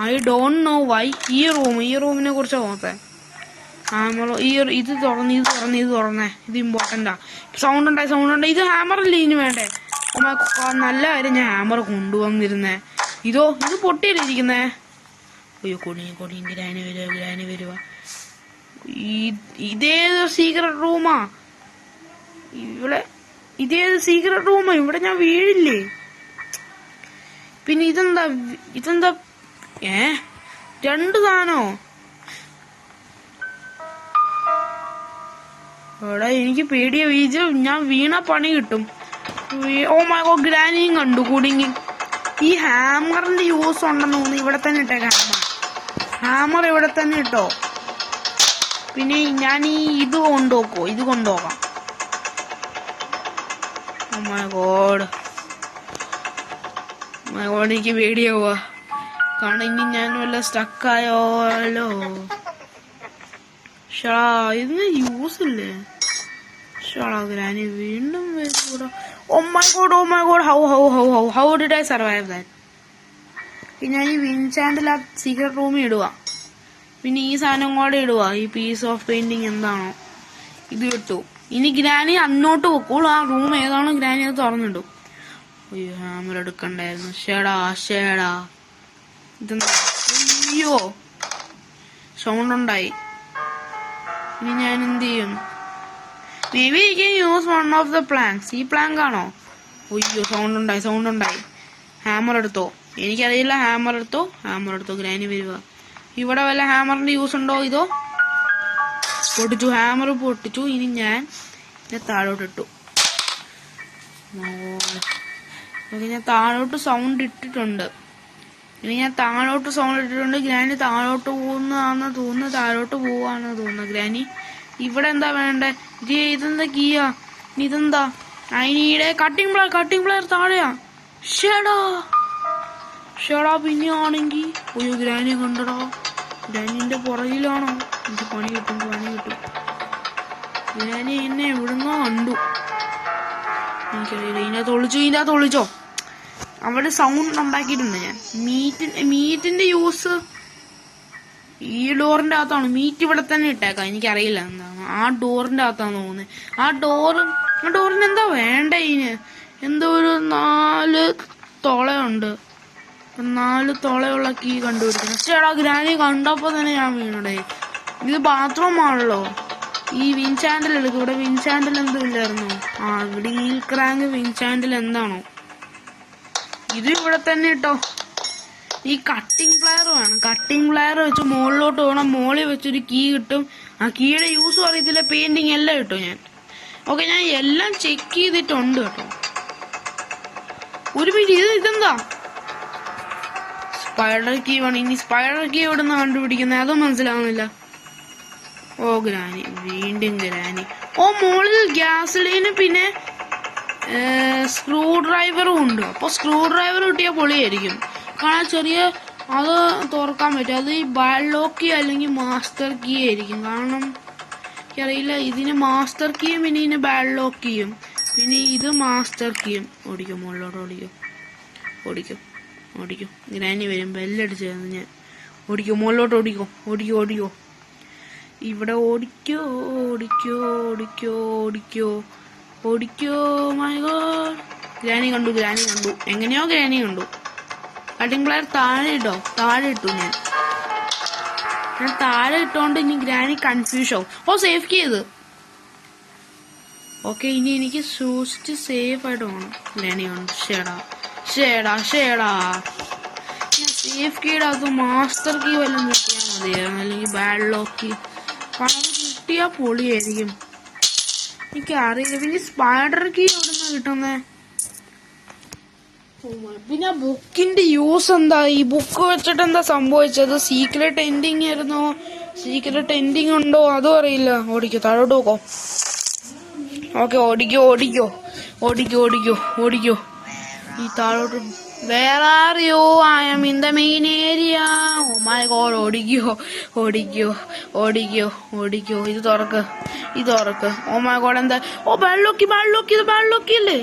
I don't know why. ഈ റൂമിനെ കുറിച്ച് നോക്കേ. ഹാമർ ഇത് തുറന്നേ. ഇത് ഇമ്പോർട്ടൻ്റാ. സൗണ്ട് ഉണ്ടായി. ഇത് ഹാമറല്ലേ ഇതിന് വേണ്ടേ? നല്ല കാര്യം ഞാൻ ഹാമർ കൊണ്ടുവന്നിരുന്നേ. ഇത് പൊട്ടിയല്ലേ ഇരിക്കുന്നേ. അയ്യോ കൊടി ഗ്രാനി വരുവാ. ഇതേത് സീക്രട്ട് റൂമാ ഇവിടെ ഞാൻ വീഴില്ലേ? പിന്നെ ഇതെന്താ രണ്ട് സാധനോ? എടാ എനിക്ക് പേടിയാ. ഞാൻ വീണ പണി കിട്ടും. ഓ മൈ ഗോഡ്, ഗ്രാനിയും കണ്ടു കുടുങ്ങി. ഈ ഹാമറിന്റെ യൂസ് ഉണ്ടെന്ന് തോന്നുന്നു. ഇവിടെ തന്നെ ഇട്ടേ ഹാമർ ഇവിടെ തന്നെ ഇട്ടോ. പിന്നെ ഞാൻ ഇത് കൊണ്ടുപോകാം. ഓ മൈ ഗോഡ് എനിക്ക് പേടിയാവുക. കാരണം ഇനി ഞാൻ വല്ല സ്റ്റക്കായോല്ലോ. ഇതിന് യൂസ് ഇല്ലേ? ഗ്രാനി വീണ്ടും വരും. Oh my god how did I survive that? പിന്നെ ഞാൻ ഈ വിൻചാൻഡിൽ ആ സീക്രട്ട് റൂമിൽ ഇടുക. പിന്നെ ഈ സാധനം കൂടെ ഇടുക. ഈ പീസ് ഓഫ് പെയിന്റിങ് എന്താണോ ഇത് ഇട്ടു. ഇനി ഗ്രാനി അങ്ങോട്ട് വെക്കോളൂ. ആ റൂം ഏതാണോ ഗ്രാനി അത് തുറന്നിടും. അയ്യോ ഹാമർ എടുക്കണ്ടായിരുന്നു. ഷേടാ ഇതെന്താ? അയ്യോ സൗണ്ട് ഉണ്ടായി. ഇനി ഞാൻ എന്ത് ചെയ്യും? Maybe you can use one of the planks. ഈ പ്ലാങ്ക് ആണോ? അയ്യോ സൗണ്ട് ഉണ്ടായി. ഹാമർ എടുത്തോ? എനിക്കറിയില്ല. ഹാമർ എടുത്തോ. ഗ്രാനി വരുക. ഇവിടെ വല്ല ഹാമറിന്റെ യൂസ് ഉണ്ടോ? ഇതോ പൊട്ടിച്ചു. ഹാമർ പൊട്ടിച്ചു. ഇനി ഞാൻ താഴോട്ടിട്ടു. ഞാൻ താഴോട്ട് സൗണ്ട് ഇട്ടിട്ടുണ്ട്. ഗ്രാനി താഴോട്ട് പോകുന്നതാണെന്ന് തോന്നുന്നു. താഴോട്ട് പോവാണെന്ന് തോന്നുന്നു. ഗ്രാനി ഇവിടെ എന്താ വേണ്ടേ? ഇതെന്താ കീയാ? ഇതെന്താ? അതിനീടെ കട്ടിംഗ് പ്ലെയർ താഴെയാ. ഷേടാ പിന്നെ ആണെങ്കി അയ്യോ ഗ്രാനിയെ കണ്ടടാ. ഗ്രാനിന്റെ പുറകിലാണോ? എനിക്ക് പണി കിട്ടും. ഗ്രാനി എന്നെ എവിടുന്നോ കണ്ടു. എനിക്കറിയില്ല. ഇതിനകത്ത് ഒളിച്ചോ. അവിടെ സൗണ്ട് ഉണ്ടാക്കിയിട്ടുണ്ട് ഞാൻ. മീറ്റിന്റെ യൂസ് ഈ ഡോറിന്റെ അകത്താണ്. മീറ്റ് ഇവിടെ തന്നെ ഇട്ടേക്കാം. എനിക്കറിയില്ല എന്താണ്. ആ ഡോറിന്റെ അകത്താന്ന് തോന്നുന്നത്. ആ ഡോറിന് എന്താ വേണ്ടേ? ഇതിന് എന്തോ ഒരു 4 തുളയുണ്ട്. 4 തുളയുള്ള കീ കണ്ടുപിടിക്കണം. ചേടാ ഗ്രാനി കണ്ടപ്പോ തന്നെ ഞാൻ വീണടേ. ഇത് ബാത്റൂം ആണല്ലോ. ഈ വിൻചാൻഡിൽ എടുക്കും. ഇവിടെ വിൻചാൻഡിൽ എന്തോ ഇല്ലായിരുന്നോ? ഇവിടെ ഈ ക്രാങ്ക് വിൻചാൻഡിൽ എന്താണോ? ഇത് ഇവിടെ തന്നെ ഇട്ടോ. ഈ കട്ടിംഗ് പ്ലെയർ വേണം. കട്ടിംഗ് പ്ലെയർ വെച്ച് മുകളിലോട്ട് പോകണം. മുകളിൽ വെച്ചൊരു കീ കിട്ടും. ആ കീയുടെ യൂസും അറിയത്തില്ല. പെയിന്റിങ് എല്ലാം കിട്ടും ഞാൻ. ഓക്കെ ഞാൻ എല്ലാം ചെക്ക് ചെയ്തിട്ടുണ്ട് കേട്ടോ. ഒരു മിനിറ്റ്, ഇതെന്താ? സ്പൈഡർ കീ വേണം. ഇനി സ്പൈഡർ കീ എവിടുന്ന കണ്ടുപിടിക്കുന്നത് അതും മനസ്സിലാവുന്നില്ല. ഓ ഗ്രാനി, വീണ്ടും ഗ്രാനി. ഓ മുകളിൽ ഗ്യാസ് ലൈന് പിന്നെ സ്ക്രൂ ഡ്രൈവറും ഉണ്ട്. അപ്പൊ സ്ക്രൂ ഡ്രൈവർ കിട്ടിയാൽ പൊളിയായിരിക്കും. കാരണം ചെറിയ അത് തുറക്കാൻ പറ്റും. അത് ഈ ബാഡ് ലോക്ക് കീ അല്ലെങ്കിൽ മാസ്റ്റർ കീ ആയിരിക്കും. കാരണം എനിക്കറിയില്ല. ഇതിന് മാസ്റ്റർ കീയും പിന്നെ ഇതിന് ബാഡ് ലോക്ക് കീയും. പിന്നെ ഇത് മാസ്റ്റർ കീയും. ഓടിക്കും മുകളിലോട്ട് ഓടിക്കും. ഗ്രാനി വരും. ബെല്ലടിച്ചായിരുന്നു ഞാൻ. ഓടിക്കും മുകളിലോട്ട് ഓടിക്കോ. ഇവിടെ ഓടിക്കോ. My god. ഗ്രാനി കണ്ടു. എങ്ങനെയോ ഗ്രാനി കണ്ടു. കട്ടിംഗ് പ്ലെയർ താഴെ ഇട്ടു. ഞാൻ താഴെ ഇട്ടോണ്ട് ഇനി ഗ്രാനി കൺഫ്യൂഷൻ ആവും. ഓ സേഫ് ചെയ്ത്. ഓക്കെ ഇനി എനിക്ക് സൂക്ഷിച്ച് സേഫ് ആയിട്ട് പോകണം. ഗ്രാനി കണ്ടു. ഷേടാ ഞാൻ സേഫ് കീയുടെ അത് മാസ്റ്റർ കീ വല്ലതും കിട്ടിയാൽ മതിയായിരുന്നു. അല്ലെങ്കിൽ ബാഡ് ലോക്ക് കീ. കാരണം കിട്ടിയാൽ പൊളിയായിരിക്കും. എനിക്കറിയില്ല. പിന്നെ സ്പൈഡർ കീ എവിടുന്നാ കിട്ടുന്നേ? പിന്നെ ബുക്കിന്റെ യൂസ് എന്താ? ഈ ബുക്ക് വെച്ചിട്ട് എന്താ സംഭവിച്ചത്? സീക്രട്ട് എൻഡിങ് ആയിരുന്നോ? സീക്രട്ട് എൻഡിങ് ഉണ്ടോ അതും അറിയില്ല. ഓടിക്കോ, താഴോട്ട് നോക്കോ. ഓക്കെ ഓടിക്കോ. ഈ താഴോട്ട് Where are you? I am in the main area. Oh my god, ഓടിക്കോ. ഇത് തുറക്ക്. Oh my god, എന്താ? Oh, bad lucky, ഇത് bad lucky അല്ലേ?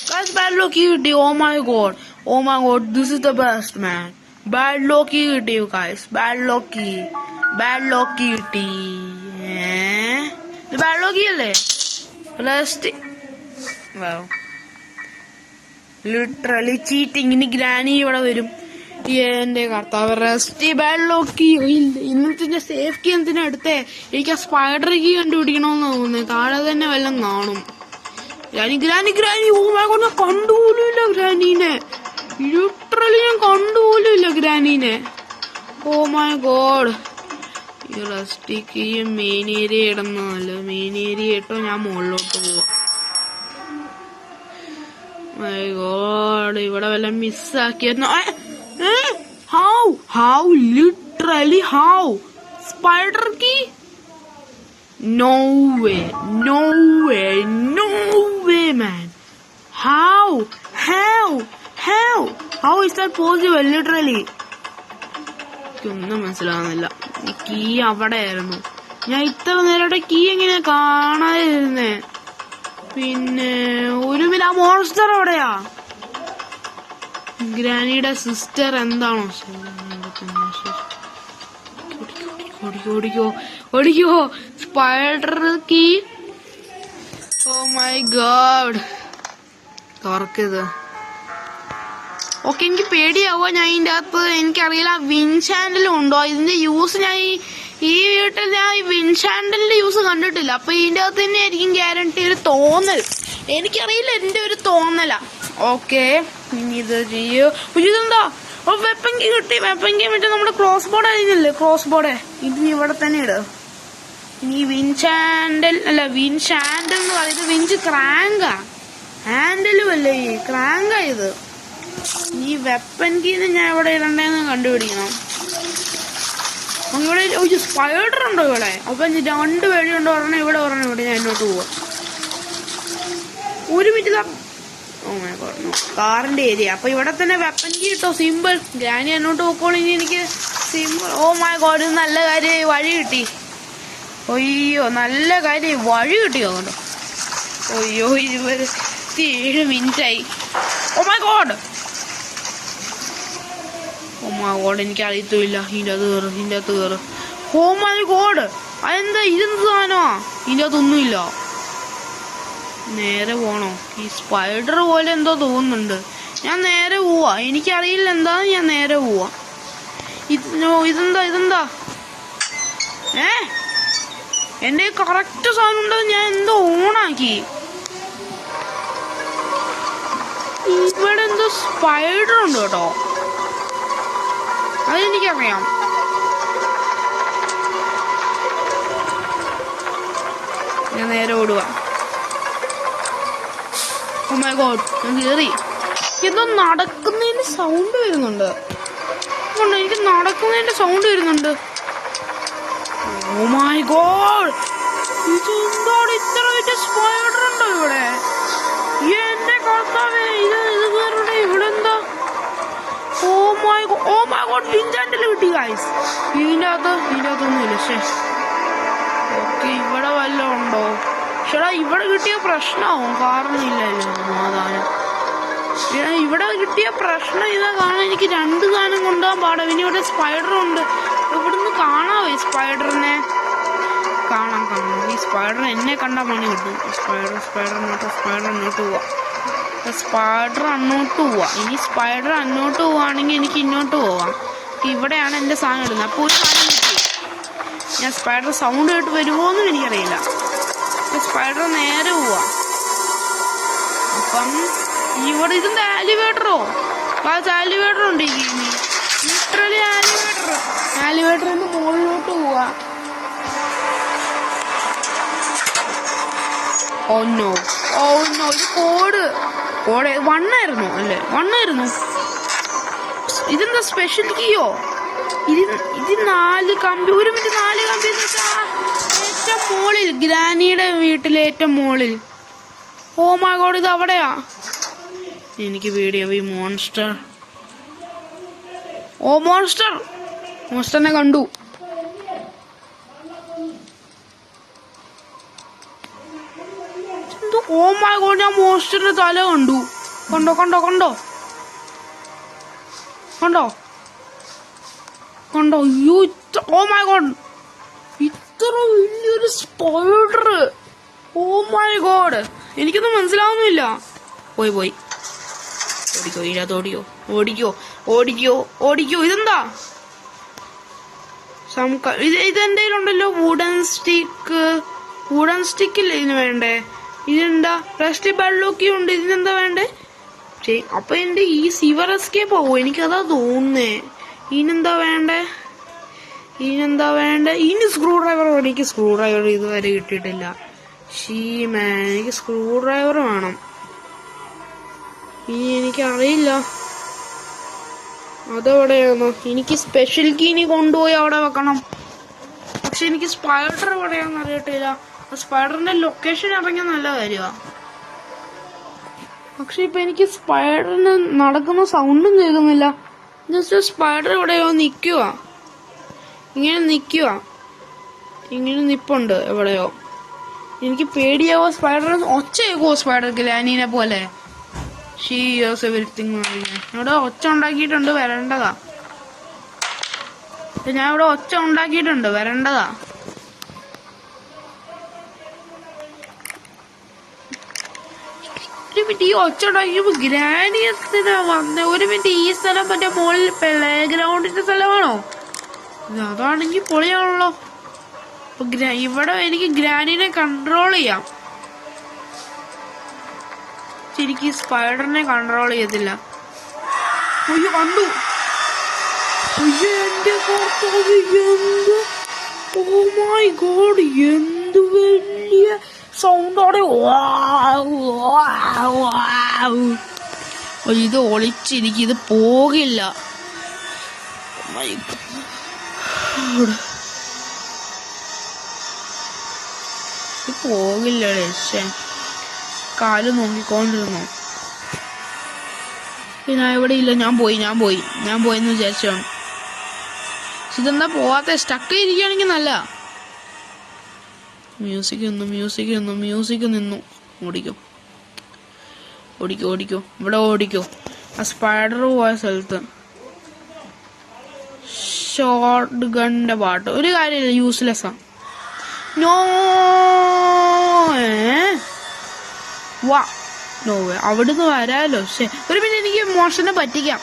Guys, bad lucky കിട്ടി. Oh my god, this is the best, man. Bad lucky കിട്ടി, you guys. Bad lucky കിട്ടി. ഇത് bad lucky അല്ലേ? Rest. Wow. Literally cheating. ഇനി ഗ്രാനി ഇവിടെ വരും. എന്റെ കർത്താവ്, റെസ്റ്റ് ബാഡ് ലോക്കി. ഇന്നത്തെ സേഫ് കീ എന്തിനാ എടുത്തേ? എനിക്ക് ആ സ്പൈഡർ കീ കണ്ടുപിടിക്കണമെന്ന് തോന്നുന്നു. താഴെ തന്നെ വല്ലതും കാണും. ഗ്രാനി ഓ മൈ ഗോഡ്, ഞാൻ കണ്ടുപോലുമില്ല ഗ്രാനീനെ. ലിറ്ററലി ഞാൻ കണ്ടുപോലുമില്ല ഗ്രാനീനെ. Oh my god. ഈ റെസ്റ്റ് കീ മെയിൻ ഏരിയ ഇടുന്നതല്ല. മെയിൻ ഏരിയ ഇട്ടോ ഞാൻ മുകളിലോട്ട് പോവാം. My god, ഇവിടെ വല്ല മിസ്സാക്കിയായിരുന്നു. How? Literally how? Spider key? No way, man. How is that possible? Literally ഒന്നും മനസ്സിലാവുന്നില്ല. ഈ കീ അവിടെ ആയിരുന്നു. ഞാൻ ഇത്ര നേരത്തെ കീ എങ്ങനെയാ കാണാതിരുന്നേ? പിന്നെ ഒരു മിനിറ്റ്, ആ മോൺസ്റ്റർ എവിടെയാ? ഗ്രാനിയുടെ സിസ്റ്റർ എന്താണോ? ഓടിക്കോ. Spider key. Oh my god. തുറക്കത്. ഓക്കെ, എനിക്ക് പേടിയാവുക. ഞാൻ ഇതിന്റെ അകത്ത് എനിക്കറിയില്ല വിൻചാൻഡലും ഉണ്ടോ. ഇതിന്റെ യൂസ് ഞാൻ ഈ വീട്ടിൽ ഞാൻ ഈ വിൻചാൻഡലിന്റെ യൂസ് കണ്ടിട്ടില്ല. അപ്പൊ ഇതിന്റെ അകത്ത് തന്നെ ആയിരിക്കും ഗ്യാരണ്ടി. ഒരു തോന്നൽ, എനിക്കറിയില്ല, എന്റെ ഒരു തോന്നലാ. ഓക്കെ, ഇനി ഇത് ചെയ്യൂ. ഇതെന്താ? വെപ്പൻ കീ കിട്ടി. വെപ്പൻ കീ വിട്ട് നമ്മുടെ ക്രോസ് ബോർഡ് ആയിരുന്നില്ലേ? ക്രോസ് ബോർഡ് ഇത് ഇവിടെ തന്നെ ഇട്. ഇനി വിൻചാൻഡൽ എന്ന് പറയുന്നത് വിഞ്ച് ക്രാങ്കാ. ഹാൻഡലും അല്ലേ, ഈ ക്രാങ്കാ ഇത്. ഈ വെപ്പൻ കീന്ന് ഞാൻ ഇവിടെ ഇടണ്ടേന്ന് കണ്ടുപിടിക്കണം. ഇവിടെ ഒരു സ്പൈഡർ ഉണ്ടോ ഇവിടെ? അപ്പൊ 2 വഴിയുണ്ട്. ഒരെണ്ണം ഇവിടെ. ഞാൻ ഇങ്ങോട്ട് പോവാം. ഒരു മിനിറ്റ്. കാറിന്റെ ഏരിയ. അപ്പൊ ഇവിടെ തന്നെ വെപ്പൻ കീ കിട്ടോ. സിമ്പിൾ. ഗ്രാനി എന്നോട്ട് പോക്കോളൂ. ഇനി എനിക്ക് സിമ്പിൾ. ഓ മൈ ഗോഡ്, നല്ല കാര്യം, വഴി കിട്ടി. അയ്യോ, നല്ല കാര്യം, വഴി കിട്ടിയോ കേട്ടോ. അയ്യോ, 27 മിനിറ്റായി. ഓ മൈ ഗോഡ്, എനിക്ക് അറിയത്തില്ല. ഇതിന്റെ അകത്ത് കയറ്. ഓ മൈ ഗോഡ്, അതെന്താ? ഇതെന്ത് സാധനമാ? ഇതിന്റെ അകത്തൊന്നുമില്ല. നേരെ പോണോ? ഈ സ്പൈഡർ പോലെ എന്തോ തോന്നുന്നുണ്ട്. ഞാൻ നേരെ പോവാ. എനിക്കറിയില്ല എന്താന്ന്. ഞാൻ നേരെ പോവാ. ഇതെന്താ? എന്റെ കറക്റ്റ് സാധനം ഉണ്ടത് ഞാൻ എന്തോ ഓണാക്കി. ഇവിടെ എന്തോ സ്പൈഡർ ഉണ്ട് കേട്ടോ. അതെനിക്കറിയാം. ഞാൻ നേരെ ഓടുക. ഓ മൈ ഗോഡ്, ഞാൻ കേറി. എന്തോ നടക്കുന്നതിന്റെ സൗണ്ട് വരുന്നുണ്ട്. എനിക്ക് നടക്കുന്നതിന്റെ സൗണ്ട് വരുന്നുണ്ട്. ഓ മൈ ഗോഡ്, ഇതെന്താണ്? ഇത്ര വലിയ സ്പൈഡർ ഉണ്ടോ ഇവിടെ? എന്റെ കർത്താവേ, ഇത് വേറെ ഇവിടെ എന്താ? ഓ മൈ ഗോഡ്, വിൻചാൻഡൽ കിട്ടി ഗൈസ്. ഇതിന്റെ അകത്തൊന്നുമില്ല. ഓക്കെ, ഇവിടെ വല്ലതും ഉണ്ടോ? ചേട്ടാ, ഇവിടെ കിട്ടിയ പ്രശ്നമാവും. കാരണം ഇല്ലല്ലോ സമാധാനം. ഇവിടെ കിട്ടിയ പ്രശ്നം ഇതാ. കാണാൻ എനിക്ക് 2 സാധനം കൊണ്ടുപോകാൻ പാടാം. പിന്നെ ഇവിടെ സ്പൈഡർ ഉണ്ട്. ഇവിടുന്ന് കാണാവോ ഈ സ്പൈഡറിനെ? കാണാം. ഈ സ്പൈഡർ എന്നെ കണ്ടാൽ പണി കിട്ടും. സ്പൈഡർ അങ്ങോട്ട് പോവാം. ഇനി സ്പൈഡർ അങ്ങോട്ട് പോവാണെങ്കിൽ എനിക്ക് ഇങ്ങോട്ട് പോവാം. ഇവിടെയാണ് എന്റെ സാധനം ഇടുന്നത്. അപ്പോൾ ഒരു സാധനം കിട്ടി. ഞാൻ സ്പൈഡർ സൗണ്ട് കേട്ട് വരുമോന്നും എനിക്കറിയില്ല. സ്പൈഡർ നേരെ പോവാ. അപ്പം ഇവിടെ ഇതെന്താ? ആലിവേറ്ററോ? ആലിവേറ്റർ ഉണ്ട് ഈ ഗെയിമിൽ. ലിറ്ററലി ആലിവേറ്ററിന്റെ മുകളിലോട്ട് പോവാ. ഓ നോ, ഒരു കോഡ് 1 ആയിരുന്നു അല്ലേ? 1 ആയിരുന്നു. ഇതെന്താ സ്പെഷ്യൽ കീയോ? ഇത് 4 കമ്പി. ഒരു മിനിറ്റ്, 4 കമ്പി എന്ന് വെച്ചാൽ ഏറ്റവും മുകളിൽ, ഗ്രാനിയുടെ വീട്ടിലെ ഏറ്റവും മുകളിൽ. ഓ മൈ ഗോഡ്, ഇത് അവിടെയാ. എനിക്ക് പേടിയാവും ഈ മോൺസ്റ്റർ. ഓ മോൺസ്റ്ററിനെ കണ്ടു. ഓ മൈ ഗോഡ്, ഞാൻ മോൺസ്റ്ററിന്റെ തല കണ്ടു. കണ്ടോ അയ്യോ, ഓ മൈ ഗോഡ്, ഇത്ര വലിയൊരു സ്പൈഡർ. ഓ മൈ ഗോഡ്, എനിക്കൊന്നും മനസ്സിലാവുന്നില്ല. പോയി ഓടിക്കോ, ഇതിനകത്ത് ഓടിക്കോ. ഇതെന്താ? ഇതെന്തേലും ഉണ്ടല്ലോ, വുഡൻ സ്റ്റിക്കില്ലേ ഇതിന് വേണ്ടേ? ഇതെന്താ? റെസ്റ്റ് ബള്ളോക്കി ഉണ്ട്, ഇതിനെന്താ വേണ്ടേ? അപ്പൊ എന്റെ ഈ സിവർ എസ്കേപ്പ് ആവോ? എനിക്കതാ തോന്നുന്നേ. ഇതിനെന്താ വേണ്ടേ? ഇനി സ്ക്രൂ ഡ്രൈവർ. എനിക്ക് സ്ക്രൂ ഡ്രൈവർ ഇതുവരെ കിട്ടിയിട്ടില്ല. എനിക്ക് സ്ക്രൂ ഡ്രൈവർ വേണം. ഇനി എനിക്കറിയില്ല അതെവിടെയാണോ. എനിക്ക് സ്പെഷ്യൽ കീനി കൊണ്ടുപോയി അവിടെ വെക്കണം. പക്ഷെ എനിക്ക് സ്പൈഡർ എവിടെയാണെന്ന് അറിയട്ടില്ല. സ്പൈഡറിന്റെ ലൊക്കേഷൻ ഇറങ്ങിയ നല്ല കാര്യമാണ്. പക്ഷെ ഇപ്പൊ എനിക്ക് സ്പൈഡറിന് നടക്കുന്ന സൗണ്ടും കേൾക്കുന്നില്ല. ജസ്റ്റ് സ്പൈഡർ എവിടെയോ ഇങ്ങനെ നിപ്പുണ്ട് എവിടെയോ. എനിക്ക് പേടിയാവോ സ്പൈഡർ? ഒച്ച കേൾക്കുവോ സ്പൈഡർ ഗ്രാനീനെ പോലെ? എവരിത്തിങ്. ഇവിടെ ഒച്ച ഉണ്ടാക്കിയിട്ടുണ്ട്, വരേണ്ടതാ. ഞാൻ ഇവിടെ ഒച്ച ഉണ്ടാക്കിയിട്ടുണ്ട്, വരേണ്ടതാ. ഒരു മിനിറ്റ്, ഈ ഒച്ച ഉണ്ടാക്കിയപ്പോ ഗ്രാനിയത്തിനാ വന്നേ. ഒരു മിനിറ്റ്, ഈ സ്ഥലം മറ്റേ മുകളിൽ പ്ലേ ഗ്രൗണ്ടിന്റെ സ്ഥലമാണോ? അതാണെങ്കിൽ പൊളിയാണല്ലോ. ഇവിടെ എനിക്ക് ഗ്രാനിനെ കൺട്രോൾ ചെയ്യാം. ശരിക്കും സ്പൈഡറിനെ കൺട്രോൾ ചെയ്യത്തില്ല. അയ്യോ കണ്ടു. അയ്യോ എന്റെ കർത്താവ്, ഓ മൈ ഗോഡ്, എന്ത് വലിയ സൗണ്ടോടെ. ഇത് ഒളിച്ചിരിക്കും, ഇത് പോകില്ല. ഇത് പോകില്ല. കാല് നോക്കിക്കൊണ്ടിരുന്നു. പിന്നെ ഇവിടെ ഇല്ല. ഞാൻ പോയിന്ന് വിചാരിച്ചാണ്. ഇതെന്താ പോവാത്ത? സ്റ്റക്ക് ഇരിക്കുകയാണെങ്കിൽ നല്ല. മ്യൂസിക് നിന്നു. ഓടിക്കോ. ഇവിടെ ഓടിക്കോ. ആ സ്പൈഡർ പോയ സ്ഥലത്ത്. ഷോർട്ട് ഗണ്ണിന്റെ പാട്ട് ഒരു കാര്യമില്ല, യൂസ്ലെസ്സാ. നോ വേ, അവിടുന്ന് വരാലോ. ഒരു മിനിറ്റ്, എനിക്ക് മോഷനെ പറ്റിക്കാം.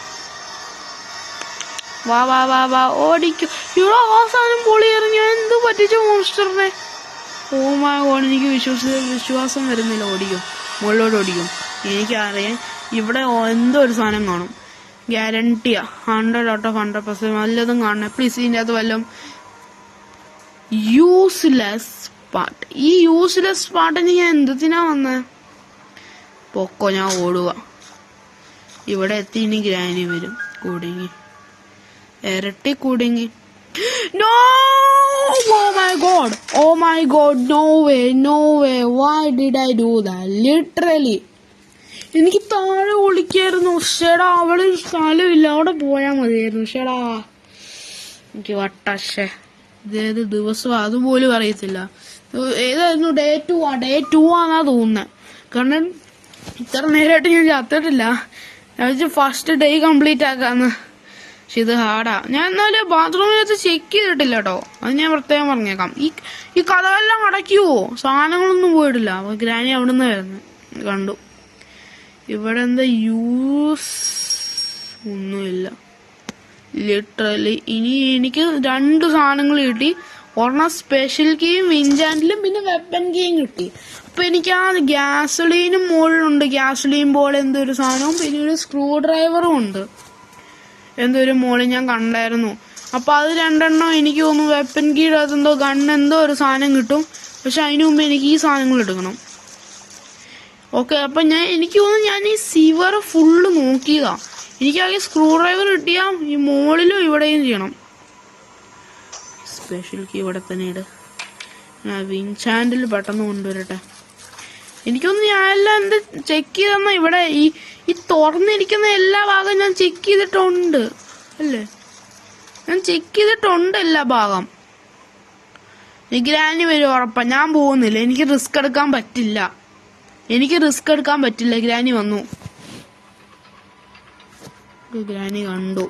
വാ ഓടിക്കോ. ഇവിടെ ആ സാധനം പൊളിയായിരുന്നു. ഞാൻ എന്ത് പറ്റിച്ച മോൺസ്റ്ററിനെ? ഓ മൈ ഗോഡ്, എനിക്ക് വിശ്വാസം വരുന്നില്ല. മുകളിലോട്ട് ഓടിക്കും. എനിക്കറിയാം ഇവിടെ എന്തോ ഒരു സാധനം കാണും, ഗ്യാരണ്ടിയാ. 100/100% വല്ലതും കാണണേ പ്ലീസ്. ഇതിൻ്റെ അകത്ത് വല്ലതും യൂസ്ലെസ് പാർട്ട്. ഈ യൂസ്ലെസ് പാർട്ടിന് ഞാൻ എന്തിനാ വന്നേ? പൊക്കോ, ഞാൻ ഓടുക. ഇവിടെ എത്തി. ഇനി ഗ്രാനി വരും. ഇരട്ടി കുടുങ്ങി. No, oh my god, no way, why did I do that? Literally എനിക്ക് താഴെ ഒളിക്കായിരുന്നു. ഷെടാ, അവിടെ ഒരു സ്ഥലമില്ല, അവിടെ പോയാൽ മതിയായിരുന്നു. ഷെടാ, എനിക്ക് വട്ടേ. ഇതേത് ദിവസം അതുപോലും അറിയത്തില്ല. ഏതായിരുന്നു? ഡേ 2 ആണെന്നാ തോന്നുന്നത്. കാരണം ഇത്ര നേരമായിട്ട് ഞാൻ ചത്തിട്ടില്ല. ഞാൻ ഫസ്റ്റ് ഡേ കംപ്ലീറ്റ് ആക്കാന്ന്. പക്ഷെ ഇത് ഹാർഡാ. ഞാൻ എന്നാലും ബാത്റൂമിനകത്ത് ചെക്ക് ചെയ്തിട്ടില്ല കേട്ടോ. അത് ഞാൻ പ്രത്യേകം പറഞ്ഞേക്കാം. ഈ കഥകളെല്ലാം അടയ്ക്കുവോ? സാധനങ്ങളൊന്നും പോയിട്ടില്ല. അപ്പൊ ഗ്രാനി അവിടെ നിന്ന് വരുന്നത് കണ്ടു. ഇവിടെ എന്താ യൂസ് ഒന്നുമില്ല ലിറ്ററലി. ഇനി എനിക്ക് 2 സാധനങ്ങൾ കിട്ടി. ഒരെണ്ണം സ്പെഷ്യൽ കീയും വിൻചാൻഡിലും പിന്നെ വെപ്പൻ കീയും കിട്ടി. അപ്പൊ എനിക്ക് ആ ഗ്യാസോലീനും മുകളിലുണ്ട്. ഗ്യാസോലീൻ പോലെ എന്തോ ഒരു സാധനവും പിന്നെ ഒരു സ്ക്രൂ ഡ്രൈവറും ഉണ്ട്. എന്തോ ഒരു മോളിൽ ഞാൻ കണ്ടായിരുന്നു. അപ്പൊ അത് 2 എണ്ണം എനിക്ക് തോന്നുന്നു. വെപ്പൻ കീയുടെ അതെന്തോ ഗണ്ണെന്തോ ഒരു സാധനം കിട്ടും. പക്ഷെ അതിനു മുമ്പ് എനിക്ക് ഈ സാധനങ്ങൾ എടുക്കണം. ഓക്കെ, അപ്പൊ എനിക്ക് തോന്നുന്നു ഞാൻ ഈ സിവർ ഫുള്ള് നോക്കിയതാ. എനിക്കാകെ സ്ക്രൂ ഡ്രൈവർ കിട്ടിയാ ഈ മോളിലും ഇവിടെയും ചെയ്യണം. സ്പെഷ്യൽ കീ ഇവിടെ തന്നെ ഇട്. ഞാൻ വിൻചാൻഡിൽ പെട്ടെന്ന് കൊണ്ടുവരട്ടെ. എനിക്കൊന്ന് ഞാനെല്ലാം എന്ത് ചെക്ക് ചെയ്തെന്ന ഇവിടെ ഈ തുറന്നിരിക്കുന്ന എല്ലാ ഭാഗവും ഞാൻ ചെക്ക് ചെയ്തിട്ടുണ്ട് അല്ലേ? ഞാൻ ചെക്ക് ചെയ്തിട്ടുണ്ട് എല്ലാ ഭാഗം. ഗ്രാനി വരും ഉറപ്പാ. ഞാൻ പോകുന്നില്ല, എനിക്ക് റിസ്ക് എടുക്കാൻ പറ്റില്ല. ഗ്രാനി വന്നു, ഗ്രാനി കണ്ടു.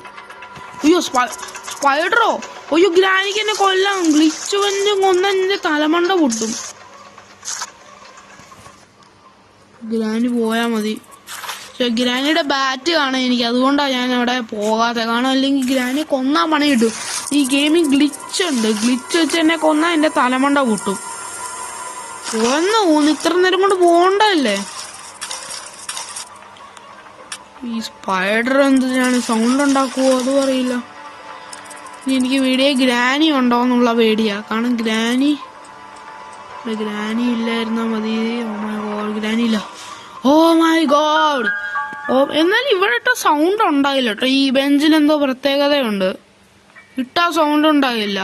അയ്യോ സ്പൈഡറോ! അയ്യോ ഗ്രാനിക്ക് എന്നെ കൊല്ലാം. ഗ്ലിച്ച് വന്ന് കൊന്നെന്റെ തലമണ്ട പൊട്ടും. ഗ്രാനി പോയാ മതി. പക്ഷെ ഗ്രാനിയുടെ ബാറ്റ് കാണാൻ എനിക്ക്, അതുകൊണ്ടാണ് ഞാൻ അവിടെ പോകാതെ. കാരണം അല്ലെങ്കിൽ ഗ്രാനി കൊന്നാ പണി കിട്ടും. ഈ ഗെയിമിൽ ഗ്ലിച്ച് ഉണ്ട്. ഗ്ലിച്ച് വെച്ച് എന്നെ കൊന്നാ എന്റെ തലമണ്ട പൊട്ടും. പോന്ന് ഇത്ര നേരം കൊണ്ട് പോണ്ടല്ലേ. ഈ സ്പൈഡർ എന്തിനാണ് സൗണ്ട് ഉണ്ടാക്കുവോ അതും അറിയില്ല. എനിക്ക് വീഡിയോ ഗ്രാനി ഉണ്ടോ എന്നുള്ള പേടിയാ. കാരണം ഗ്രാനി ഇല്ലായിരുന്നാ മതി. ഓ മൈ ഗോഡ്, ഗ്രാനി ഇല്ല. Oh my god. എന്നാൽ ഇവിടെ ഇട്ട സൗണ്ട് ഉണ്ടായില്ല കേട്ടോ. ഈ ബെഞ്ചിന് എന്തോ പ്രത്യേകതയുണ്ട്, ഇട്ടാ സൗണ്ട് ഉണ്ടാകില്ല.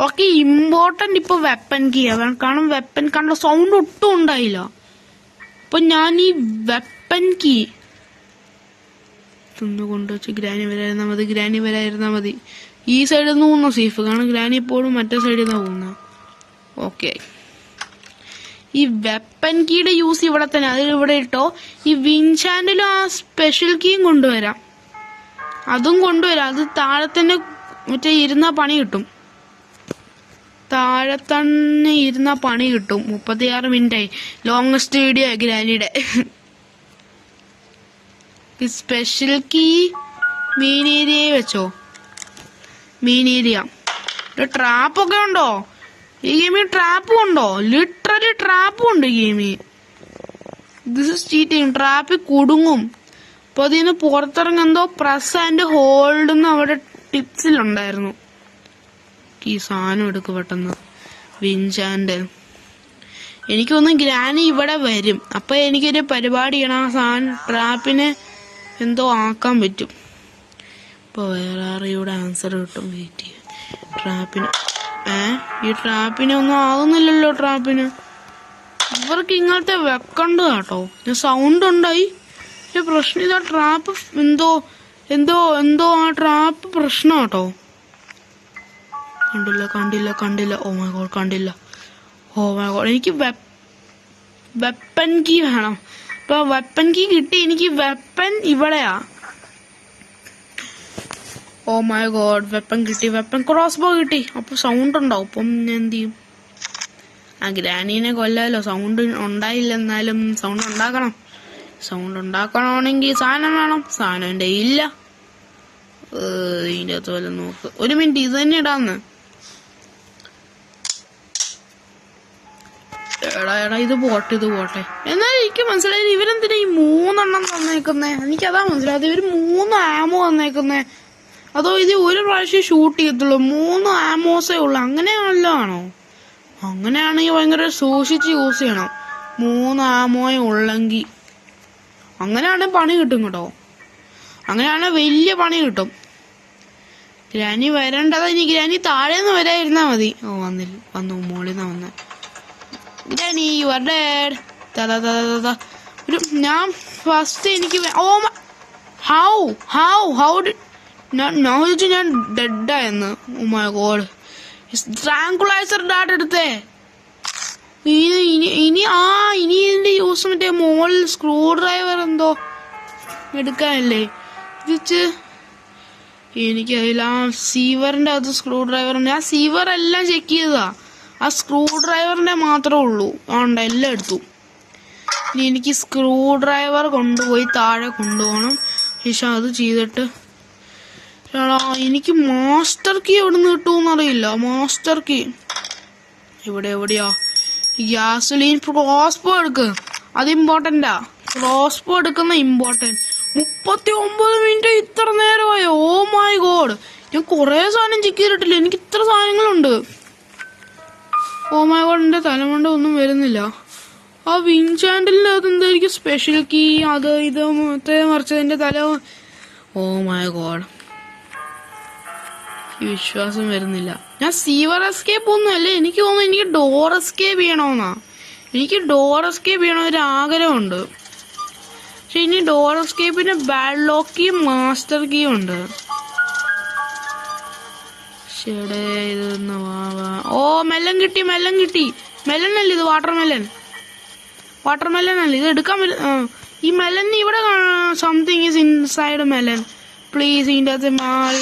ഓക്കെ, ഇമ്പോർട്ടന്റ് ഇപ്പൊ വെപ്പൻ കീ ആണ്. കാരണം വെപ്പൻ കണ്ട സൗണ്ട് ഒട്ടും ഉണ്ടായില്ല. അപ്പൊ ഞാൻ ഈ വെപ്പൻ കീ കൊണ്ടുവച്ച് ഗ്രാനി വരായിരുന്നാ മതി. ഈ സൈഡിൽ നിന്ന് പോകുന്ന സേഫ്. കാരണം ഗ്രാനി എപ്പോഴും മറ്റേ സൈഡിൽ നിന്ന് പോകുന്ന. ഓക്കെ, ഈ വെപ്പൻ കീയുടെ യൂസ് ഇവിടെ തന്നെ, അത് ഇവിടെ ഇട്ടോ. ഈ വിൻചാൻഡിലും ആ സ്പെഷ്യൽ കീയും കൊണ്ടുവരാം. അത് താഴെ തന്നെ മറ്റേ ഇരുന്ന പണി കിട്ടും. 36 മിനിറ്റായി. ലോങ്സ്റ്റ് വീഡിയോ ഗ്രാനിയുടെ. സ്പെഷ്യൽ കീ മെയിൻ ഏരിയ വെച്ചോ. ട്രാപ്പൊക്കെ ഉണ്ടോ ഈ ഗെയിമിൽ? ട്രാപ്പും ഉണ്ടോ? ലിറ്ററലി ട്രാപ്പും ഉണ്ട് ഈ ഗെയിമിൽ. This is cheating. ട്രാപ്പിൽ കുടുങ്ങും. അപ്പൊ അതിന്ന് പുറത്തിറങ്ങുന്നോ പ്രസ് ആൻഡ് ഹോൾഡ് എന്ന് അവിടെ ടിപ്സിലുണ്ടായിരുന്നു. ഈ സാധനം എടുക്കും പെട്ടെന്ന്. വിൻചാൻഡ് എനിക്കൊന്ന് ഗ്രാനി ഇവിടെ വരും. അപ്പൊ എനിക്കൊരു പരിപാടി ചെയ്യണം. ആ സാധനം ട്രാപ്പിന് എന്തോ ആക്കാൻ പറ്റും. ഇപ്പൊ വേറെ ആരെയുടെ ആൻസർ കിട്ടും. വെയിറ്റ് ചെയ്യാം. ട്രാപ്പിന് ഈ ട്രാപ്പിന് ഒന്നും ആകുന്നില്ലല്ലോ. ട്രാപ്പിന് ഇവർക്ക് ഇങ്ങനത്തെ വെക്കണ്ട കേട്ടോ. സൗണ്ട് ഉണ്ടായി. പക്ഷെ പ്രശ്നം ഇതാ, ട്രാപ്പ് എന്തോ ആ ട്രാപ്പ് പ്രശ്നം കേട്ടോ. കണ്ടില്ല. ഓ മൈ ഗോഡ്, കണ്ടില്ല. എനിക്ക് വെപ്പൻ കീ വേണം. അപ്പൊ വെപ്പൻ കീ കിട്ടി. എനിക്ക് വെപ്പൻ ഇവിടെയാ. ഓ മൈ ഗോഡ്, വെപ്പൻ കിട്ടി. വെപ്പൻ ക്രോസ് ബോ കിട്ടി. അപ്പൊ സൗണ്ട് ഉണ്ടാവും. അപ്പം ഞാൻ എന്ത് ചെയ്യും? ആ ഗ്രാനീനെ കൊല്ലാലോ. സൗണ്ട് ഉണ്ടായില്ല, എന്നാലും സൗണ്ട് ഉണ്ടാക്കണം. സൗണ്ട് ഉണ്ടാക്കണമെങ്കിൽ സാധനം വേണം. സാധനം എന്റെ ഇല്ല. ഇതിന്റെ അകത്ത് വല്ല നോക്ക്. ഒരു മിനിറ്റ്, ഇത് തന്നെ ഇടാന്ന്. എടാ ഇത് പോട്ടെ. എന്നാലും എനിക്ക് മനസ്സിലായത് ഇവരെന്തിനാ ഈ 3 എണ്ണം തന്നേക്കുന്നേ? എനിക്കതാ മനസ്സിലായത്. ഇവര് 3 ആമോ തന്നേക്കുന്നേ. അതോ ഇത് ഒരു പ്രാവശ്യം ഷൂട്ട് ചെയ്യത്തുള്ളൂ? 3 ആമോസേ ഉള്ളു. അങ്ങനെയാണല്ലോ ആണോ? അങ്ങനെയാണെങ്കിൽ ഭയങ്കര സൂക്ഷിച്ച് യൂസ് ചെയ്യണം. 3 ആമോയെ ഉള്ളെങ്കിൽ അങ്ങനെയാണെങ്കിൽ പണി കിട്ടും കേട്ടോ. അങ്ങനെയാണെങ്കിൽ വലിയ പണി കിട്ടും. ഗ്രാനി വരേണ്ടതാ. ഇനി ഗ്രാനി താഴേന്ന് വരായിരുന്നാ മതി. ഓ വന്നു മോളിന്ന് വന്ന ഗ്രാനി. You are dead. ഞാൻ ഫസ്റ്റ് എനിക്ക് ഞാൻ ഡെഡായെന്ന്. ഓ മൈ ഗോഡ്, ട്രാങ്കുലൈസർ ഡാട്ട് എടുത്തേ. ഇനി ഇതിന്റെ യൂസ് മറ്റേ മോളിൽ സ്ക്രൂ ഡ്രൈവർ എന്തോ എടുക്കാനല്ലേ ഇത്? എനിക്കറിയില്ല. ആ സീവറിന്റെ അത് സ്ക്രൂ ഡ്രൈവറിന്റെ, ആ സീവർ എല്ലാം ചെക്ക് ചെയ്തതാ. ആ സ്ക്രൂ ഡ്രൈവറിന്റെ മാത്രമേ ഉള്ളൂ. ആണ്ട എല്ലാം എടുത്തു. ഇനി എനിക്ക് സ്ക്രൂ ഡ്രൈവർ കൊണ്ടുപോയി താഴെ കൊണ്ടുപോകണം. ശേഷം അത് ചെയ്തിട്ട് എനിക്ക് മാസ്റ്റർ കീ എവിടെ നിന്ന് കിട്ടുമെന്നറിയില്ല. മാസ്റ്റർ കീ എവിടെയാ? ഗ്യാസോലിൻ ക്രോസ്ബോ എടുക്ക്. അത് ഇമ്പോർട്ടന്റാ. ക്രോസ്ബോ എടുക്കുന്ന ഇമ്പോർട്ടന്റ്. 39 മിനിറ്റ് ഇത്ര നേരമായോ? ഓ മൈ ഗോഡ്, ഞാൻ കൊറേ സാധനം ചെക്ക് ചെയ്തിട്ടില്ല. എനിക്ക് ഇത്ര സാധനങ്ങളുണ്ട്. ഓ മൈ ഗോഡ്, എന്റെ തലമണ്ട ഒന്നും വരുന്നില്ല. ആ വിൻചാൻഡിലിന്റെ അകത്ത് എന്തായിരിക്കും സ്പെഷ്യൽ കീ? അത് ഇത് മറിച്ചതിന്റെ തല. ഓ മൈ ഗോഡ്, വിശ്വാസം വരുന്നില്ല. ഞാൻ സീവർ എസ്കേപ്പ് ഒന്നും അല്ലേ. എനിക്ക് തോന്നുന്നു എനിക്ക് ഡോർ എസ്കേപ്പ് ചെയ്യണമെന്നാ. എനിക്ക് ഡോർ എസ്കേപ്പ് ചെയ്യണ ഒരു ആഗ്രഹമുണ്ട്. പക്ഷെ ഇനി ഡോർ എസ്കേപ്പിന് ബാഡ് ലോക്ക് കീയും മാസ്റ്റർ കീയും ഉണ്ട്. ശരി, ഇതൊന്ന് ഓ മെല്ലൻ കിട്ടി. മെല്ലൻ അല്ലേ ഇത്? വാട്ടർമെല്ലൻ അല്ലേ ഇത്? എടുക്കാൻ പറ്റും. ഈ മെല്ലൻ ഇവിടെ something is inside melon. Please ഇതിൻ്റെ അകത്ത്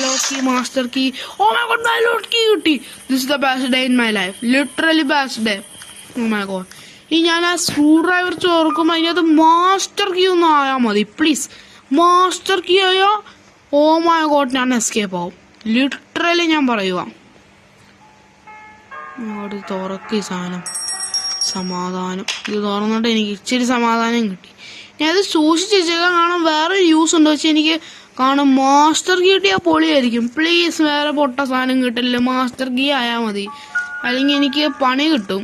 lock master key. Oh my god, lock key കിട്ടി. This is the best day in my life. Literally best day. Oh my god. ഈ ഞാൻ ആ സ്ക്രൂ ഡ്രൈവർ ചോർക്കുമ്പോൾ അതിനകത്ത് മാസ്റ്റർ കീ ഒന്ന് ആയാൽ മതി പ്ലീസ്. മാസ്റ്റർ കീ ആയോ ഓ മൈ ഗോഡ് ഞാൻ എസ്കേപ്പ് ആവും. ലിറ്ററലി ഞാൻ പറയുക. തുറക്ക് ഈ സാധനം. സമാധാനം. ഇത് തുറന്നിട്ട് എനിക്ക് ഇച്ചിരി സമാധാനം കിട്ടി. ഞാനത് സൂക്ഷിച്ച് വെച്ചേക്കാൻ. കാണാൻ വേറെ യൂസ് ഉണ്ട്. പക്ഷെ എനിക്ക് കാണും മാസ്റ്റർ കീ കിട്ടിയാൽ പൊളിയായിരിക്കും. പ്ലീസ് വേറെ പൊട്ട സാധനം കിട്ടില്ല. മാസ്റ്റർ കീ ആയാൽ മതി. അല്ലെങ്കിൽ എനിക്ക് പണി കിട്ടും.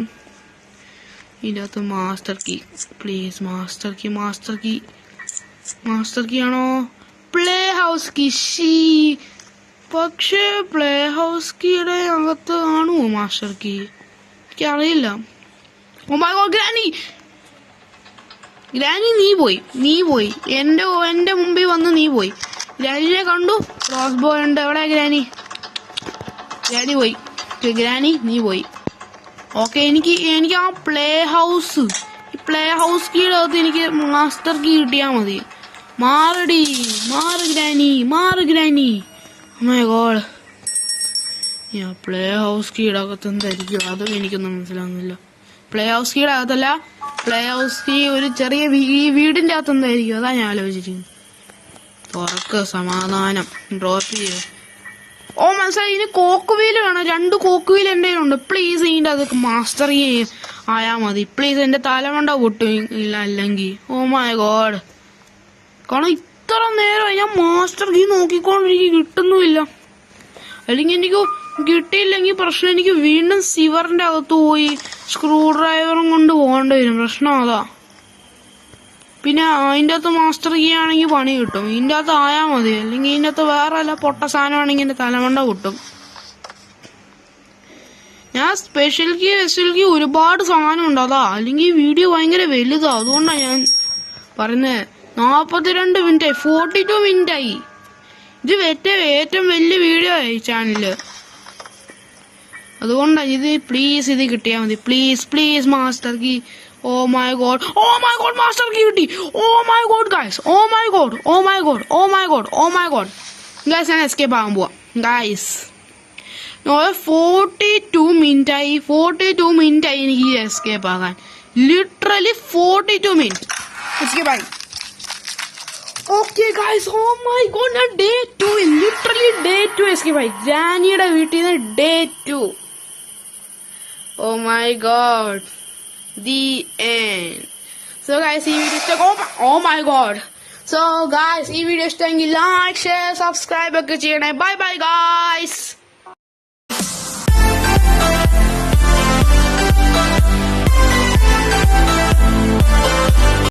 ഇതിൻ്റെ അകത്ത് master key please. Master key ആണോ? Playhouse key. പക്ഷേ പ്ലേ ഹൗസ് കീയുടെ അകത്ത് കാണുമോ മാസ്റ്റർ കീ? എനിക്കറിയില്ല. ഓ മൈ ഗോഡ്, ഗ്രാനി നീ പോയി. എന്റെ മുമ്പിൽ വന്ന് നീ പോയി. ഗ്രാനിനെ കണ്ടു. ക്രോസ് ബോ ഉണ്ട്. എവിടെ ഗ്രാനി പോയി. ഗ്രാനി നീ പോയി. ഓക്കെ, എനിക്ക് ആ പ്ലേ ഹൗസ് കീയുടെ അകത്ത് എനിക്ക് മാസ്റ്റർ കീ കിട്ടിയാ മതി. മാറ് granny. Oh my god. Play house കീയുടെ അകത്ത് എന്തായിരിക്കും? അതും എനിക്കൊന്നും മനസ്സിലാവുന്നില്ല. പ്ലേ ഹൗസ് കീയുടെ അകത്തല്ല. പ്ലേ ഹൗസ് കീ ഒരു ചെറിയ വീടിന്റെ അകത്ത് എന്തായിരിക്കും? അതാ ഞാൻ ആലോചിച്ചിരിക്കുന്നു. തുറക്ക്. സമാധാനം. ഡ്രോപ്പ് ചെയ്ത്. ഓ മനസ്സിലായി. ഇനി കോക്ക് വീല് വേണം. 2 കോക്ക് വീൽ എന്റെ ഉണ്ട്. പ്ലീസ് ഇതിന്റെ അത് മാസ്റ്റർ കീ ആയാ മതി. പ്ലീസ്. എന്റെ തലമണ്ട പൊട്ടും ഇല്ല അല്ലെങ്കിൽ. Oh my god. കാരണം ഇത്ര നേരമായി ഞാൻ മാസ്റ്റർ കീ നോക്കിക്കൊണ്ട് എനിക്ക് കിട്ടുന്നുമില്ല. അല്ലെങ്കിൽ എനിക്ക് കിട്ടിയില്ലെങ്കിൽ പ്രശ്നം. എനിക്ക് വീണ്ടും സിവറിന്റെ അകത്ത് പോയി സ്ക്രൂ ഡ്രൈവറും കൊണ്ട് പോകേണ്ടി വരും. പ്രശ്നം അതാ. പിന്നെ അതിൻ്റെ അകത്ത് മാസ്റ്റർ കീ ആണെങ്കിൽ പണി കിട്ടും. ഇതിൻ്റെ അകത്ത് ആയാൽ മതി. അല്ലെങ്കിൽ ഇതിൻ്റെ അകത്ത് വേറെ അല്ല പൊട്ട സാധനമാണെങ്കിൽ എൻ്റെ തലമണ്ട കിട്ടും. ഞാൻ സ്പെഷ്യൽ കീ ഒരുപാട് സാധനം ഉണ്ട്. അതാ. അല്ലെങ്കിൽ ഈ വീഡിയോ ഭയങ്കര വലുതാ. അതുകൊണ്ടാണ് ഞാൻ പറയുന്നത്. 42 മിനിറ്റായി. 42 മിനിറ്റായി. ഇത് ഏറ്റവും വലിയ വീഡിയോ ആയി ചാനലില്. അതുകൊണ്ടാണ് ഇത്. പ്ലീസ് ഇത് കിട്ടിയാൽ മതി. Please master key. Oh my god master key കിട്ടി. Oh my god guys. Oh my god guys, ഞാൻ എസ്കേപ്പ് ആകാൻ പോവാ ഗൈസ്. 42 മിനിറ്റായി. 42 മിനിറ്റായി എനിക്ക് എസ്കേപ്പ് ആകാൻ. ലിറ്ററലി 42 മിനിറ്റ് എസ്കേപ്പ് ആയി. Okay guys. Oh my god, ഞാൻ ഡേ 2 ലിറ്ററലി ഡേ 2 എസ്കേപ്പ് ആയി. ജാനിയുടെ വീട്ടിൽ നിന്ന് day 2. Oh my god. The end. So guys, ഈ വീഡിയോ ഇഷ്ടം. Oh my god. So guys, ഈ വീഡിയോ ഇഷ്ടമെങ്കിൽ ലൈക്ക്, ഷെയർ, സബ്സ്ക്രൈബ് ഒക്കെ ചെയ്യണേ. Bye guys.